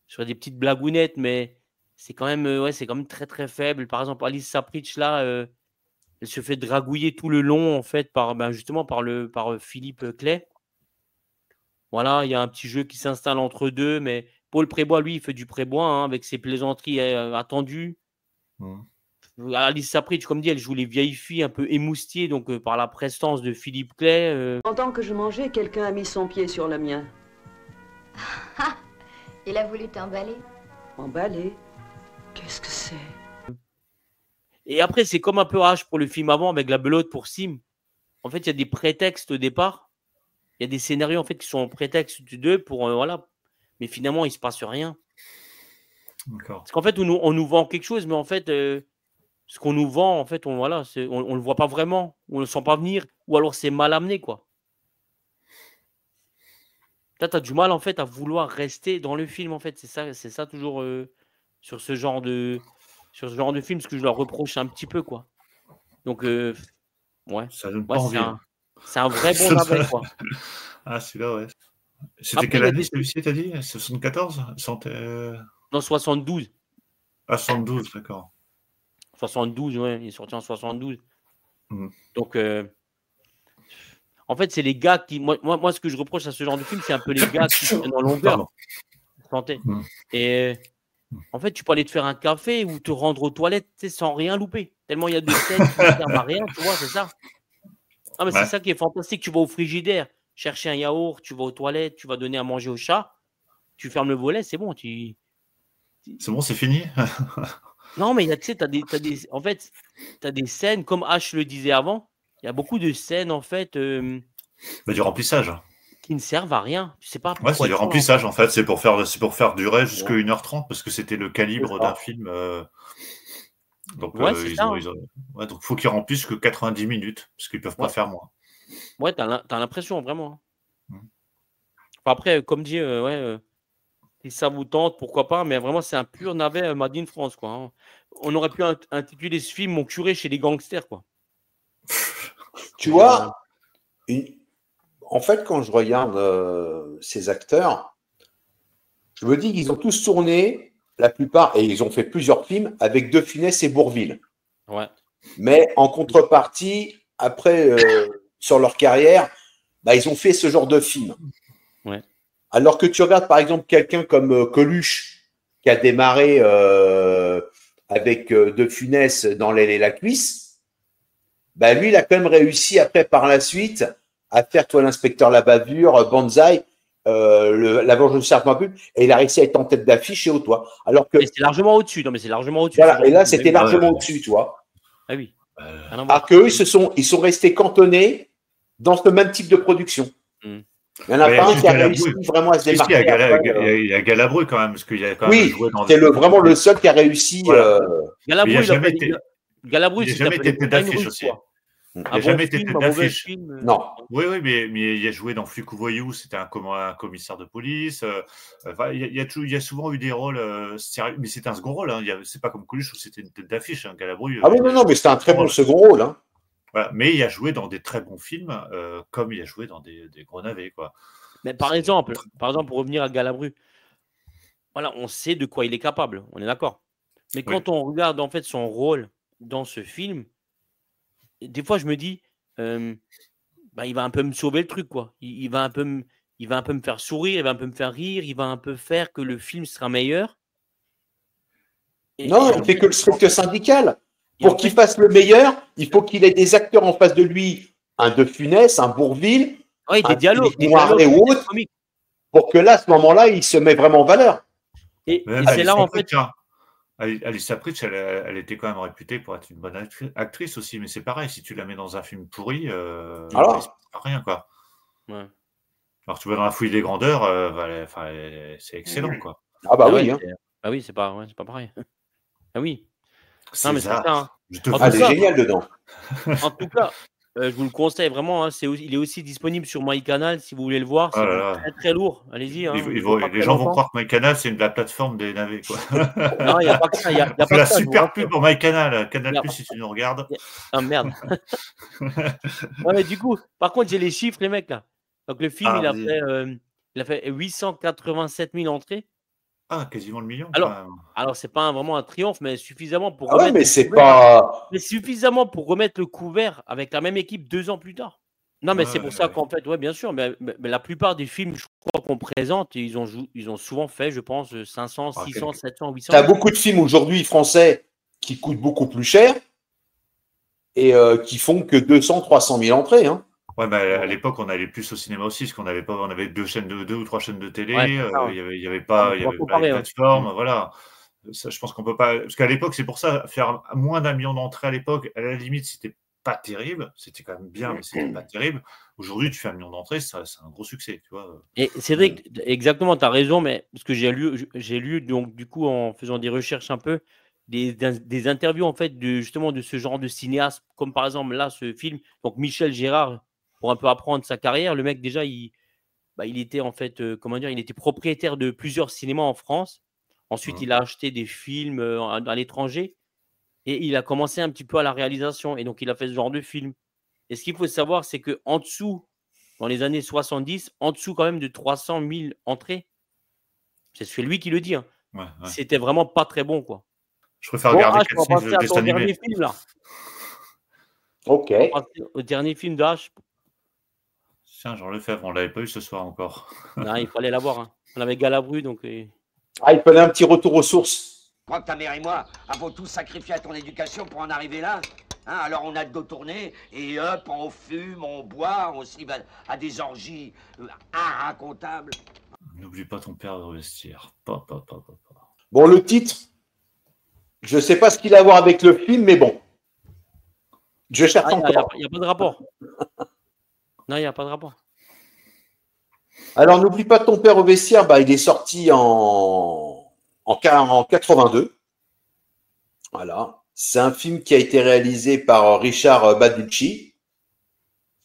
sur des petites blagounettes, mais c'est quand même, c'est quand même très très faible. Par exemple, Alice Sapritch, là, elle se fait dragouiller tout le long, en fait, justement par Philippe Clay. Voilà, il y a un petit jeu qui s'installe entre deux, mais Paul Prébois, lui, il fait du Prébois hein, avec ses plaisanteries attendues. Alice Sapritch, comme dit, elle joue les vieilles filles un peu émoustillées, donc par la prestance de Philippe Clay. Pendant que je mangeais, quelqu'un a mis son pied sur le mien. Ah, il a voulu t'emballer. Emballer? Qu'est-ce que c'est? Et après, c'est comme un peu H pour le film avant avec la belote pour Sim. En fait, il y a des prétextes au départ. Il y a des scénarios en fait qui sont en prétexte d'eux pour voilà. Mais finalement, il ne se passe rien. Parce qu'en fait, on nous vend quelque chose, mais en fait, ce qu'on nous vend, en fait, on le voit pas vraiment, on ne le sent pas venir, ou alors c'est mal amené, quoi. Tu as du mal en fait à vouloir rester dans le film, en fait. C'est ça toujours sur ce genre de film, ce que je leur reproche un petit peu, quoi. Donc, ouais. Ça donne pas envie. C'est un vrai bon navet, quoi. Ah, celui-là, ouais. C'était quelle année celui-ci, t'as dit 74 Non, 72. Ah, 72, d'accord. 72, ouais, il est sorti en 72. Donc, en fait, c'est les gars qui. Moi, ce que je reproche à ce genre de film, c'est un peu les gars qui prennent en longueur. Et en fait, tu peux aller te faire un café ou te rendre aux toilettes sans rien louper. Tellement il y a de scènes qui ne servent à rien, tu vois, c'est ça. Ah, mais c'est ça qui est fantastique. Tu vas au frigidaire, chercher un yaourt, tu vas aux toilettes, tu vas donner à manger au chat, tu fermes le volet, c'est bon. C'est bon, c'est fini. Non, mais tu sais, en fait, tu as des scènes, comme H le disait avant, il y a beaucoup de scènes, en fait. Du remplissage. Qui ne servent à rien. Je sais pas. Ouais, c'est du remplissage, en fait. C'est pour faire durer jusqu'à 1h30, parce que c'était le calibre d'un film. Donc, c'est ça. Donc, faut qu'ils remplissent que 90 minutes, parce qu'ils peuvent pas faire moins. Ouais, t'as l'impression, vraiment. Après, comme dit, si ça vous tente, pourquoi pas, mais vraiment, c'est un pur navet Made in France, quoi. Hein. On aurait pu intituler ce film Mon curé chez les gangsters, quoi. Tu vois, en fait, quand je regarde ces acteurs, je me dis qu'ils ont tous tourné, la plupart, et ils ont fait plusieurs films avec De Funès et Bourvil. Ouais. Mais en contrepartie, après, sur leur carrière, ils ont fait ce genre de film. Ouais. Alors que tu regardes, par exemple, quelqu'un comme Coluche, qui a démarré avec De Funès dans L'aile et la cuisse, lui, il a quand même réussi après, par la suite, à faire Toi l'inspecteur la bavure, Banzai, La vengeance du serpent pub, et il a réussi à être en tête d'affiche et au toit. Alors que c'est largement au-dessus. Non, mais c'est largement au-dessus. Voilà, et là, c'était largement au-dessus, tu vois. Ah oui. Alors qu'eux, ils sont restés cantonnés dans ce même type de production. Il n'y en a pas un qui a réussi vraiment à se démarquer. Il y a Galabru quand même, parce qu'il y a quand même joué dans c'est vraiment le seul qui a réussi. Voilà. Galabru, il n'a jamais été tête d'affiche aussi. Il n'a jamais été tête d'affiche. Non. Oui, mais il a joué dans Flic ou Voyou, c'était un commissaire de police. Il y a souvent eu des rôles sérieux, mais c'était un second rôle. Hein. C'est pas comme Coluche où c'était une tête d'affiche. Hein. Galabru. Ah oui, non, mais c'était un très bon second rôle. Hein. Voilà. Mais il a joué dans des très bons films, comme il a joué dans des gros navets, quoi. Mais par exemple, pour revenir à Galabru, voilà, on sait de quoi il est capable, on est d'accord. Mais quand on regarde en fait son rôle dans ce film, des fois je me dis, il va un peu me sauver le truc, quoi. Il va un peu me faire sourire, il va un peu me faire rire, il va un peu faire que le film sera meilleur. Il ne fait que le strict syndical. Pour qu'il fasse le meilleur, il faut qu'il ait des acteurs en face de lui, un De Funès, un Bourvil, des dialogues, et autres, pour que là, à ce moment-là, il se met vraiment en valeur. Et c'est là, en fait... Alice Pritch, elle était quand même réputée pour être une bonne actrice aussi, mais c'est pareil, si tu la mets dans un film pourri, c'est rien, quoi. Ouais. Alors, tu vas dans La Fouille des grandeurs, c'est excellent, quoi. Ah bah oui. Hein. Ah oui, c'est pas pareil. Ah oui. Non, mais c'est ça. Hein. C'est génial dedans. En tout cas, je vous le conseille vraiment. Hein, il est aussi disponible sur MyCanal si vous voulez le voir. C'est très très lourd. Allez-y. Hein, les gens vont croire que MyCanal, c'est la plateforme des navets, quoi. Non, il n'y a pas que ça. C'est la super pub pour MyCanal. Canal+, si tu nous regardes. Ah merde. Ouais, mais du coup, par contre, j'ai les chiffres, les mecs, là. Donc, le film, il a fait 887 000 entrées. Ah, quasiment le million. Alors c'est pas vraiment un triomphe, mais suffisamment pour remettre le couvert avec la même équipe 2 ans plus tard. Non, mais c'est pour ça qu'en fait, bien sûr, mais la plupart des films, je crois qu'on présente, ils ont souvent fait, je pense, 500, 600, 700, 800. Tu as beaucoup de films aujourd'hui français qui coûtent beaucoup plus cher et qui font que 200, 300 000 entrées. Hein. Ouais, mais à l'époque, on allait plus au cinéma aussi, parce qu'on avait pas, on avait deux ou trois chaînes de télé, il y avait pas les plateformes, voilà. Ça, je pense qu'on peut pas, parce qu'à l'époque, c'est pour ça, faire moins d'1 million d'entrées à l'époque, à la limite, c'était pas terrible, c'était quand même bien, mais c'était pas terrible. Aujourd'hui, tu fais 1 million d'entrées, c'est un gros succès, tu vois. Et c'est vrai, exactement, tu as raison, mais parce que j'ai lu, donc du coup, en faisant des recherches un peu, des interviews en fait justement de ce genre de cinéaste, comme par exemple là, ce film, donc Michel Gérard. Pour un peu apprendre sa carrière, le mec déjà, il était en fait, il était propriétaire de plusieurs cinémas en France. Ensuite, il a acheté des films à l'étranger et il a commencé un petit peu à la réalisation. Et donc, il a fait ce genre de film. Et ce qu'il faut savoir, c'est qu'en dessous, dans les années 70, en dessous quand même de 300 000 entrées, c'est lui qui le dit. Hein. Ouais. C'était vraiment pas très bon, quoi. Je préfère regarder le dessin animé. Dernier film là. Ok. On va passer au dernier film d'H. Tiens, Jean Lefebvre, on ne l'avait pas eu ce soir encore. Non, il fallait l'avoir. Hein. On avait Galabru, donc... Ah, il fallait un petit retour aux sources. Je crois que ta mère et moi avons tous sacrifié à ton éducation pour en arriver là. Hein, alors on a le dos tourné, et hop, on fume, on boit, on s'y va à des orgies inracontables. N'oublie pas ton père de vestiaire. Bon, le titre, je ne sais pas ce qu'il a à voir avec le film, mais bon. Je cherche encore. Il n'y a pas de rapport. Non, il n'y a pas de rapport. Alors, n'oublie pas ton père au vestiaire, il est sorti en 82. Voilà. C'est un film qui a été réalisé par Richard Baducci.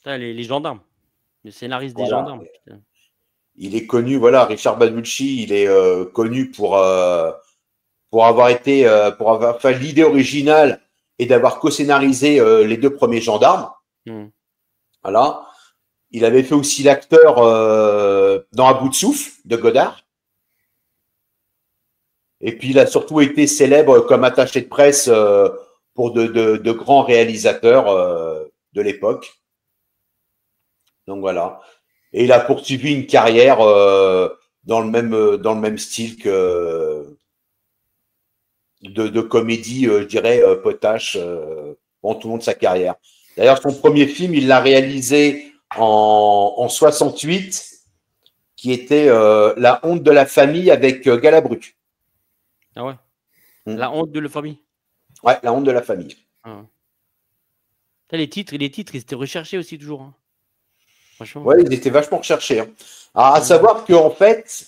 Les gendarmes. Le scénariste des gendarmes. Putain. Il est connu, Richard Baducci, il est connu pour avoir fait l'idée originale et d'avoir co-scénarisé les 2 premiers gendarmes. Voilà. Il avait fait aussi l'acteur dans À bout de souffle de Godard. Et puis, il a surtout été célèbre comme attaché de presse pour de grands réalisateurs de l'époque. Donc, voilà. Et il a poursuivi une carrière dans le même style que de comédie, je dirais, potache pendant tout le long de sa carrière. D'ailleurs, son premier film, il l'a réalisé en 68, qui était La honte de la famille avec Galabru. Ah ouais. La honte de la famille. Ouais, La honte de la famille. Ah ouais. Les titres, ils étaient recherchés aussi toujours. Hein. Ouais, ils étaient vachement recherchés. Hein. Alors, à savoir qu'en fait,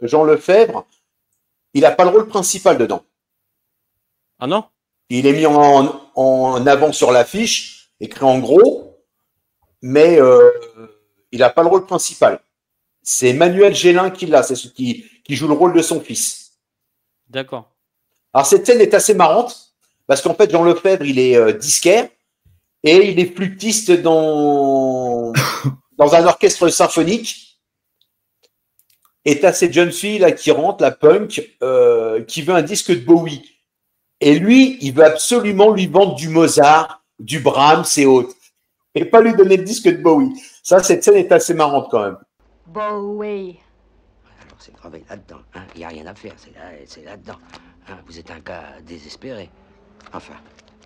Jean Lefebvre, il n'a pas le rôle principal dedans. Ah non? Il est mis en avant sur l'affiche, écrit en gros, mais il n'a pas le rôle principal. C'est Manuel Gélin qui l'a, c'est celui qui joue le rôle de son fils. D'accord. Alors, cette scène est assez marrante, parce qu'en fait, Jean Lefebvre, il est disquaire, et il est flûtiste dans un orchestre symphonique. Et t'as cette jeune fille là qui rentre, la punk, qui veut un disque de Bowie. Et lui, il veut absolument lui vendre du Mozart, du Brahms et autres. Et pas lui donner le disque de Bowie. Ça, cette scène est assez marrante quand même. Bowie. Alors c'est gravé là-dedans, hein. Il n'y a rien à faire, c'est là-dedans. Hein. Vous êtes un cas désespéré. Enfin,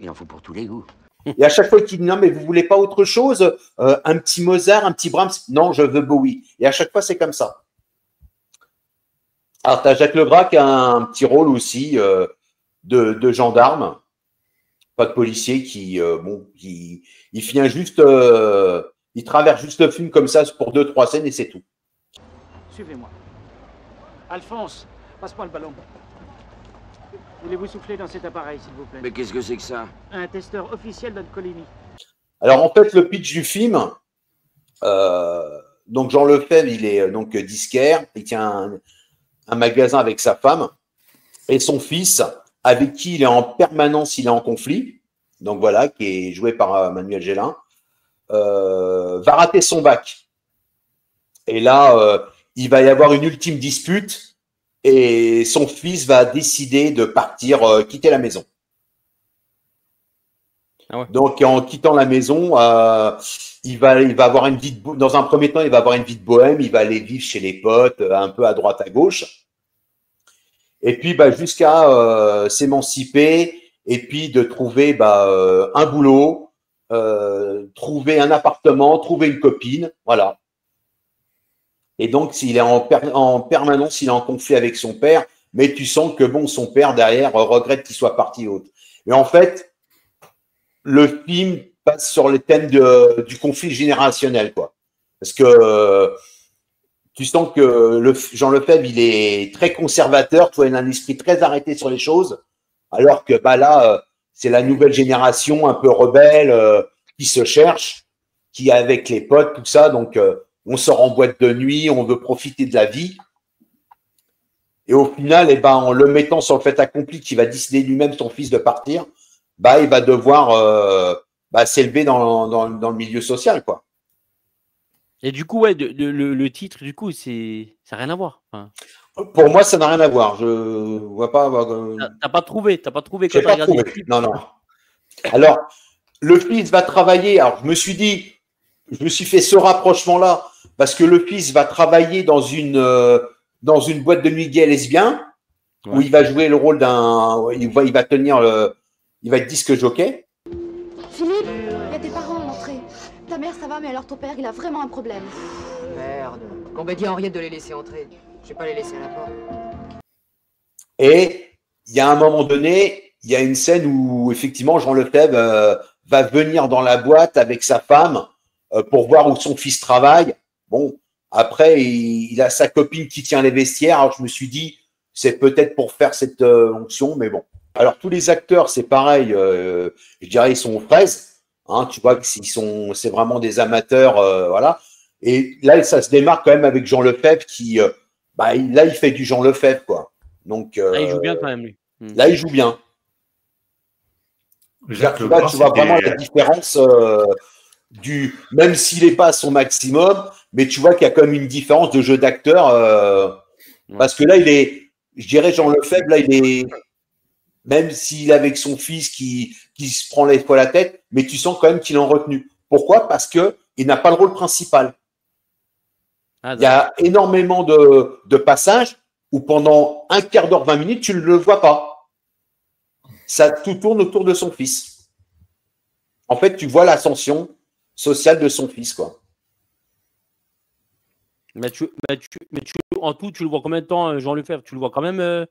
il en faut pour tous les goûts. Et à chaque fois qu'il dit non, mais vous voulez pas autre chose, un petit Mozart, un petit Brahms, non, je veux Bowie. Et à chaque fois, c'est comme ça. Alors, tu as Jacques Legras qui a un petit rôle aussi de gendarme, pas de policier, qui vient juste, il traverse juste le film comme ça pour 2-3 scènes et c'est tout. Suivez-moi. Alphonse, passe-moi le ballon. Voulez-vous souffler dans cet appareil, s'il vous plaît? Mais qu'est-ce que c'est que ça? Un testeur officiel d'alcoolémie. Alors, en fait, le pitch du film, donc Jean Lefebvre, il est donc disquaire, il tient un magasin avec sa femme et son fils, avec qui il est en permanence, il est en conflit, donc voilà, qui est joué par Manuel Gélin, va rater son bac. Et là, il va y avoir une ultime dispute et son fils va décider de partir, quitter la maison. Ah ouais. Donc, en quittant la maison, il va avoir une vie dans un premier temps, il va avoir une vie de bohème, il va aller vivre chez les potes, un peu à droite, à gauche. Et puis, jusqu'à s'émanciper et puis de trouver un boulot, trouver un appartement, trouver une copine, voilà. Et donc, s'il est en permanence, il est en conflit avec son père, mais tu sens que son père derrière regrette qu'il soit parti autre. Et en fait, le film passe sur le thème du conflit générationnel, quoi. Parce que tu sens que Jean Lefebvre, il est très conservateur, tu vois, il a un esprit très arrêté sur les choses, alors que là, c'est la nouvelle génération un peu rebelle qui se cherche, qui est avec les potes, tout ça, donc on sort en boîte de nuit, on veut profiter de la vie. Et au final, en le mettant sur le fait accompli, qu'il va décider lui-même, son fils, de partir, il va devoir s'élever dans le milieu social, quoi. Et du coup, ouais, le titre, du coup, ça n'a rien à voir. Enfin... Pour moi, ça n'a rien à voir. Je vois pas. T'as pas trouvé quand t'as regardé le clip. Non. Alors, le fils va travailler. Alors, je me suis fait ce rapprochement-là parce que le fils va travailler dans une boîte de nuit gay lesbien où il va jouer le rôle il va être disque jockey. Philippe, il y a tes parents à l'entrée. Ta mère, ça va, mais alors ton père, il a vraiment un problème. Merde. Qu'on m'a dit à Henriette de les laisser entrer. Je vais pas les laisser à la porte. Et il y a un moment donné, il y a une scène où effectivement Jean Lefebvre va venir dans la boîte avec sa femme pour voir où son fils travaille. Bon, après, il a sa copine qui tient les vestiaires. Alors je me suis dit, c'est peut-être pour faire cette onction, mais bon. Alors tous les acteurs, c'est pareil. Je dirais, ils sont aux fraises. Hein, tu vois que c'est vraiment des amateurs, voilà. Et là, ça se démarque quand même avec Jean Lefebvre qui, là, il fait du Jean Lefebvre, quoi. Donc, là, il joue bien quand même, lui. Là, il joue bien. Là, tu vois vraiment la différence même s'il n'est pas à son maximum, mais tu vois qu'il y a quand même une différence de jeu d'acteur. Parce que là, je dirais, Jean Lefebvre, là, il est, même s'il est avec son fils qui se prend les fois la tête, mais tu sens quand même qu'il est en retenue. Pourquoi? Parce qu'il n'a pas le rôle principal. Il y a énormément de passages où pendant un quart d'heure, 20 minutes, tu ne le vois pas. Ça tout tourne autour de son fils. En fait, tu vois l'ascension sociale de son fils, quoi. Mais en tout, tu le vois combien de temps, Jean Lefebvre? Tu le vois quand même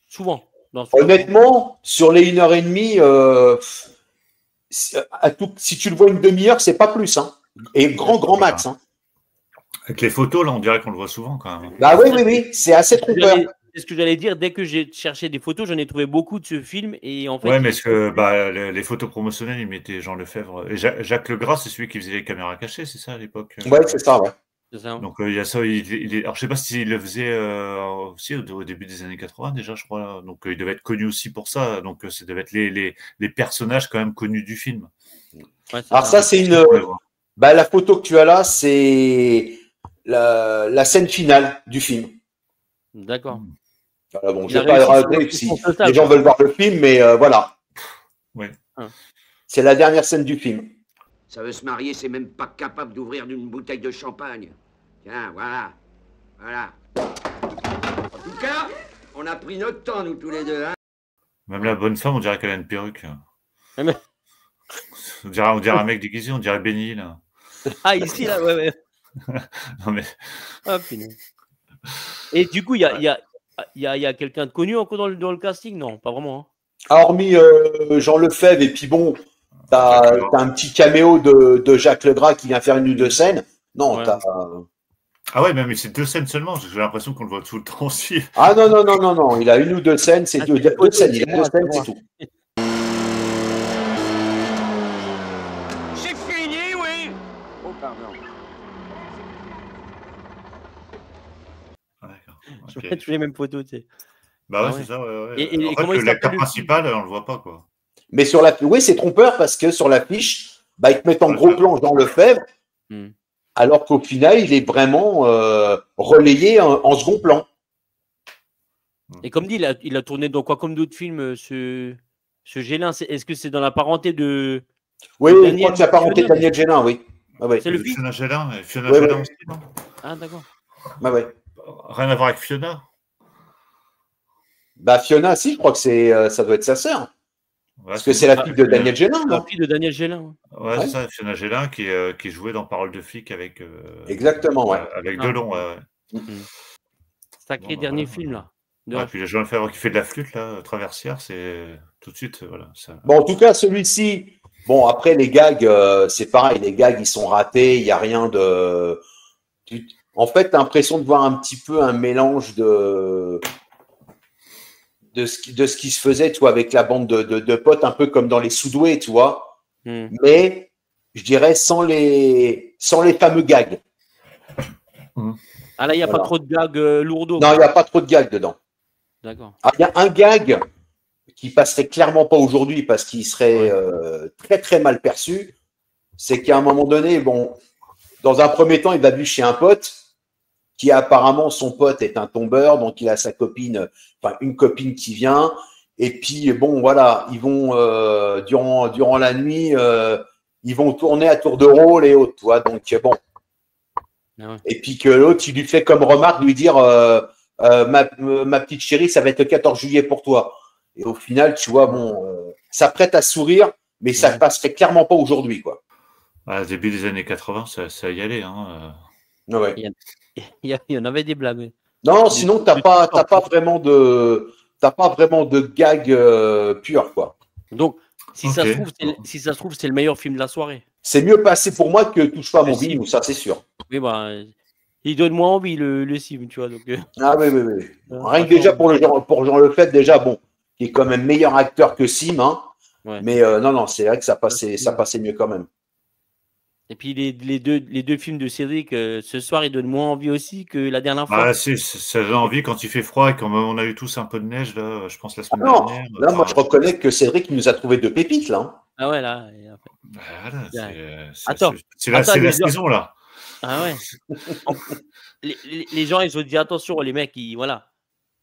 souvent. Honnêtement, sur les 1h30, si tu le vois une demi-heure, c'est pas plus. Hein. Et grand max. Hein. Avec les photos, là, on dirait qu'on le voit souvent quand même. Bah oui, c'est assez trompeur. C'est ce que j'allais dire. Dès que j'ai cherché des photos, j'en ai trouvé beaucoup de ce film. Et en fait, ouais, mais les photos promotionnelles, ils mettaient Jean Lefebvre. Et Jacques Legras, c'est celui qui faisait les caméras cachées, c'est ça à l'époque? Ouais, c'est ça, ouais. Donc il y a ça. Alors je sais pas s'il le faisait aussi au début des années 80 déjà, je crois. Donc il devait être connu aussi pour ça. Donc ça devait être les personnages quand même connus du film. Ouais, alors ça, c'est une. La photo que tu as là, c'est la scène finale du film. D'accord. Voilà, bon, je ne vais pas raconter si les gens veulent voir le film, mais voilà. Oui. C'est la dernière scène du film. Ça veut se marier, c'est même pas capable d'ouvrir une bouteille de champagne. Tiens, voilà. Voilà. En tout cas, on a pris notre temps, nous tous les deux. Hein. Même la bonne femme, on dirait qu'elle a une perruque. Mais... on dirait un mec déguisé, on dirait Benny, là. Ah, ici, là, ouais. Non, mais... Ah, punaise. Et du coup, il y a quelqu'un de connu encore dans le casting? Non, pas vraiment. Hein. Hormis Jean Lefebvre, et puis bon, t'as un petit caméo de Jacques Legras qui vient faire une ou deux scènes. Non, t'as... Ah ouais, mais c'est 2 scènes seulement, j'ai l'impression qu'on le voit tout le temps aussi. Ah non, il a une ou deux scènes, c'est deux scènes, il a 2 scènes, c'est tout. J'ai fini, oui. Oh, pardon. Je mets tous les mêmes photos, tu sais. Bah ouais, c'est ça, ouais. Et en fait, l'acteur principal, on le voit pas, quoi. Mais sur la... Oui, c'est trompeur parce que sur l'affiche, ils te mettent en gros plan Jean Lefebvre, alors qu'au final, il est vraiment relayé en second plan. Et comme dit, il a tourné dans quoi comme d'autres films, ce Gélin? Est-ce que c'est dans la parenté de... Oui, je crois que c'est la parenté de Daniel Gélin, oui. Ah, ouais. C'est le fils Fiona Gélin aussi, non? Ah, d'accord. Bah ouais. Rien à voir avec Fiona? Fiona, si, je crois que ça doit être sa sœur. Ouais, parce que c'est la fille de Daniel Gélin, non? La fille de Daniel Gélin. Ouais, c'est ça, Fiona Gélin qui jouait dans Parole de flic avec... Exactement, ouais. Avec Delon, ouais. Sacré dernier film, là. Puis le Jean Lefebvre qui fait de la flûte, là, traversière, c'est tout de suite, voilà. Ça... Bon, en tout cas, celui-ci, bon, après, les gags, c'est pareil, les gags, ils sont ratés, il n'y a rien de... En fait, tu as l'impression de voir un petit peu un mélange de ce qui se faisait, tu vois, avec la bande de potes, un peu comme dans les Soudoués, tu vois. Mais, je dirais, sans les fameux gags. Ah là, il n'y a pas trop de gags lourdeaux. Non, il n'y a pas trop de gags dedans. D'accord. Il y a un gag qui passerait clairement pas aujourd'hui parce qu'il serait très, très mal perçu. C'est qu'à un moment donné, bon, dans un premier temps, il va chez un pote qui apparemment, son pote est un tombeur, donc il a sa copine, enfin une copine qui vient. Et puis, bon, voilà, ils vont, durant la nuit, ils vont tourner à tour de rôle et autres, tu vois. Donc, bon. Ah ouais. Et puis que l'autre, il lui fait comme remarque, lui dire ma petite chérie, ça va être le 14 juillet pour toi. Et au final, tu vois, bon, ça prête à sourire, mais ça passerait clairement pas aujourd'hui, quoi. Début des années 80, ça y allait. Hein. Ouais. Il y en avait des blagues. Non, sinon, t'as pas vraiment de gag pur, quoi. Donc, si ça se trouve, c'est le meilleur film de la soirée. C'est mieux passé pour moi que Touche pas à mon bignou, ça c'est sûr. Oui, il donne moins envie le sim, tu vois. Donc, Ah oui. Rien que déjà pour Jean Lefebvre, déjà, bon, qui est quand même meilleur acteur que Sim, hein. Ouais. Mais non, c'est vrai que ça passait mieux quand même. Et puis les deux films de Cédric, ce soir, ils donnent moins envie aussi que la dernière fois. Ça donne envie quand il fait froid et quand on a eu tous un peu de neige, là, je pense la semaine dernière. Là, moi, je reconnais que Cédric nous a trouvé deux pépites, là. Hein. Ah ouais, là. C'est la saison, là. Ah ouais. les gens, ils ont dit attention, les mecs, voilà.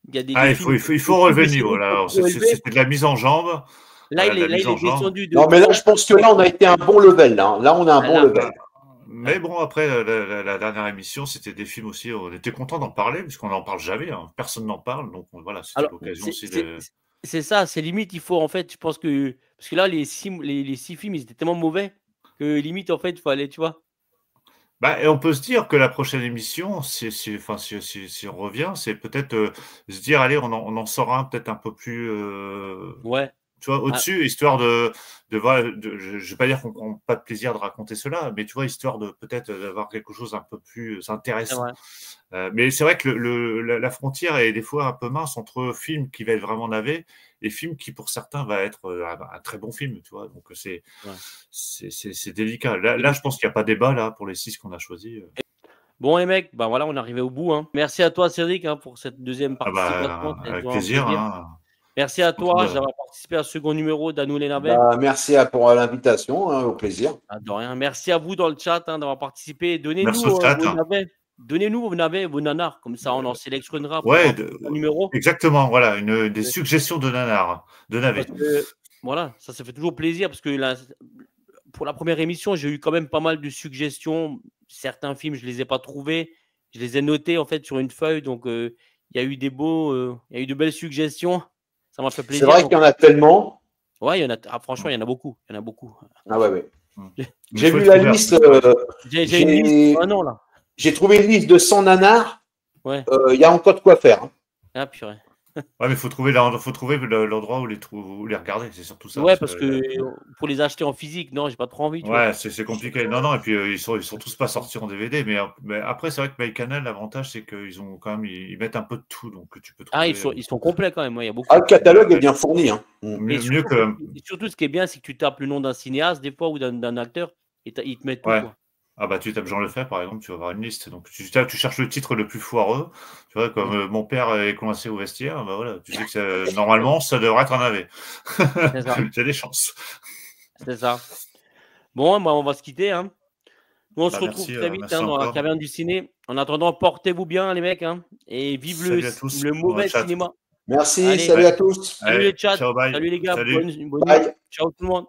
Il y a des il faut relever le niveau, là. C'est de la mise en jambe. Là, il est descendu. Non, mais là, je pense que là, on a été à un bon level. Là, on a un bon level. Mais bon, après, la dernière émission, c'était des films aussi. On était content d'en parler, puisqu'on n'en parle jamais. Hein. Personne n'en parle. Donc, voilà, c'était l'occasion aussi de. C'est ça, c'est limite, il faut, en fait, je pense que. Parce que là, les six films, ils étaient tellement mauvais que limite, en fait, il faut aller, tu vois. Et on peut se dire que la prochaine émission, si on revient, c'est peut-être se dire, allez, on en sort un peut-être un peu plus. Ouais. tu vois, au-dessus, histoire de voir, je ne vais pas dire qu'on prend pas de plaisir de raconter cela, mais tu vois, histoire de peut-être d'avoir quelque chose un peu plus intéressant. Mais c'est vrai que la frontière est des fois un peu mince entre film qui va être vraiment navet et film qui, pour certains, va être un très bon film, tu vois. Donc, c'est délicat. Là, je pense qu'il n'y a pas débat là pour les 6 qu'on a choisis. Bon, les mecs, ben voilà, on est arrivé au bout. Hein. Merci à toi, Cédric, hein, pour cette deuxième participation. Avec plaisir. Hein. Merci à toi d'avoir participé à ce second numéro d'Anou les navets. Merci pour l'invitation, hein, au plaisir. De rien. Merci à vous dans le chat d'avoir participé. Donnez-nous vos navets. Donnez-nous vos navets, vos nanars. Comme ça, on en sélectionnera pour un numéro. Exactement, voilà, des suggestions de nanars, de navets. Voilà, ça fait toujours plaisir parce que pour la première émission, j'ai eu quand même pas mal de suggestions. Certains films, je ne les ai pas trouvés. Je les ai notés en fait sur une feuille. Donc, il y a eu il y a eu de belles suggestions. Ça m'a fait plaisir. C'est vrai qu'il y en a tellement. Ouais, il y en a. Franchement, il y en a beaucoup. Il y en a beaucoup. Ah ouais. J'ai vu la liste. J'ai une liste. Ah non, là. J'ai trouvé une liste de 100 nanars. Ouais. Il y a encore de quoi faire. Hein. Ah purée. Ouais, mais il faut trouver l'endroit où les regarder, c'est surtout ça. Ouais, parce que pour les acheter en physique, non, j'ai pas trop envie. Ouais, c'est compliqué. Non, et puis ils sont tous pas sortis en DVD, mais après, c'est vrai que MyCanal, l'avantage, c'est qu'ils ont quand même, ils mettent un peu de tout, donc tu peux trouver. Ah, ils sont complets quand même. Ouais, il y a beaucoup. Le catalogue est bien fourni. Hein. Surtout, ce qui est bien, c'est que tu tapes le nom d'un cinéaste, des fois, ou d'un acteur, et ils te mettent tout. Quoi. Ah bah tu tapes Jean Lefebvre par exemple, tu vas avoir une liste. Donc tu cherches le titre le plus foireux, tu vois, comme mon père est coincé au vestiaire, bah voilà, tu sais que normalement ça devrait être un navet. J'ai des chances. C'est ça. Bon, bah, on va se quitter. Hein. Nous, on se retrouve très vite dans la caverne du ciné. En attendant, portez-vous bien les mecs, hein, et vive le mauvais cinéma. Merci, salut à tous. Salut les chats, salut les gars, bonne nuit. Ciao tout le monde.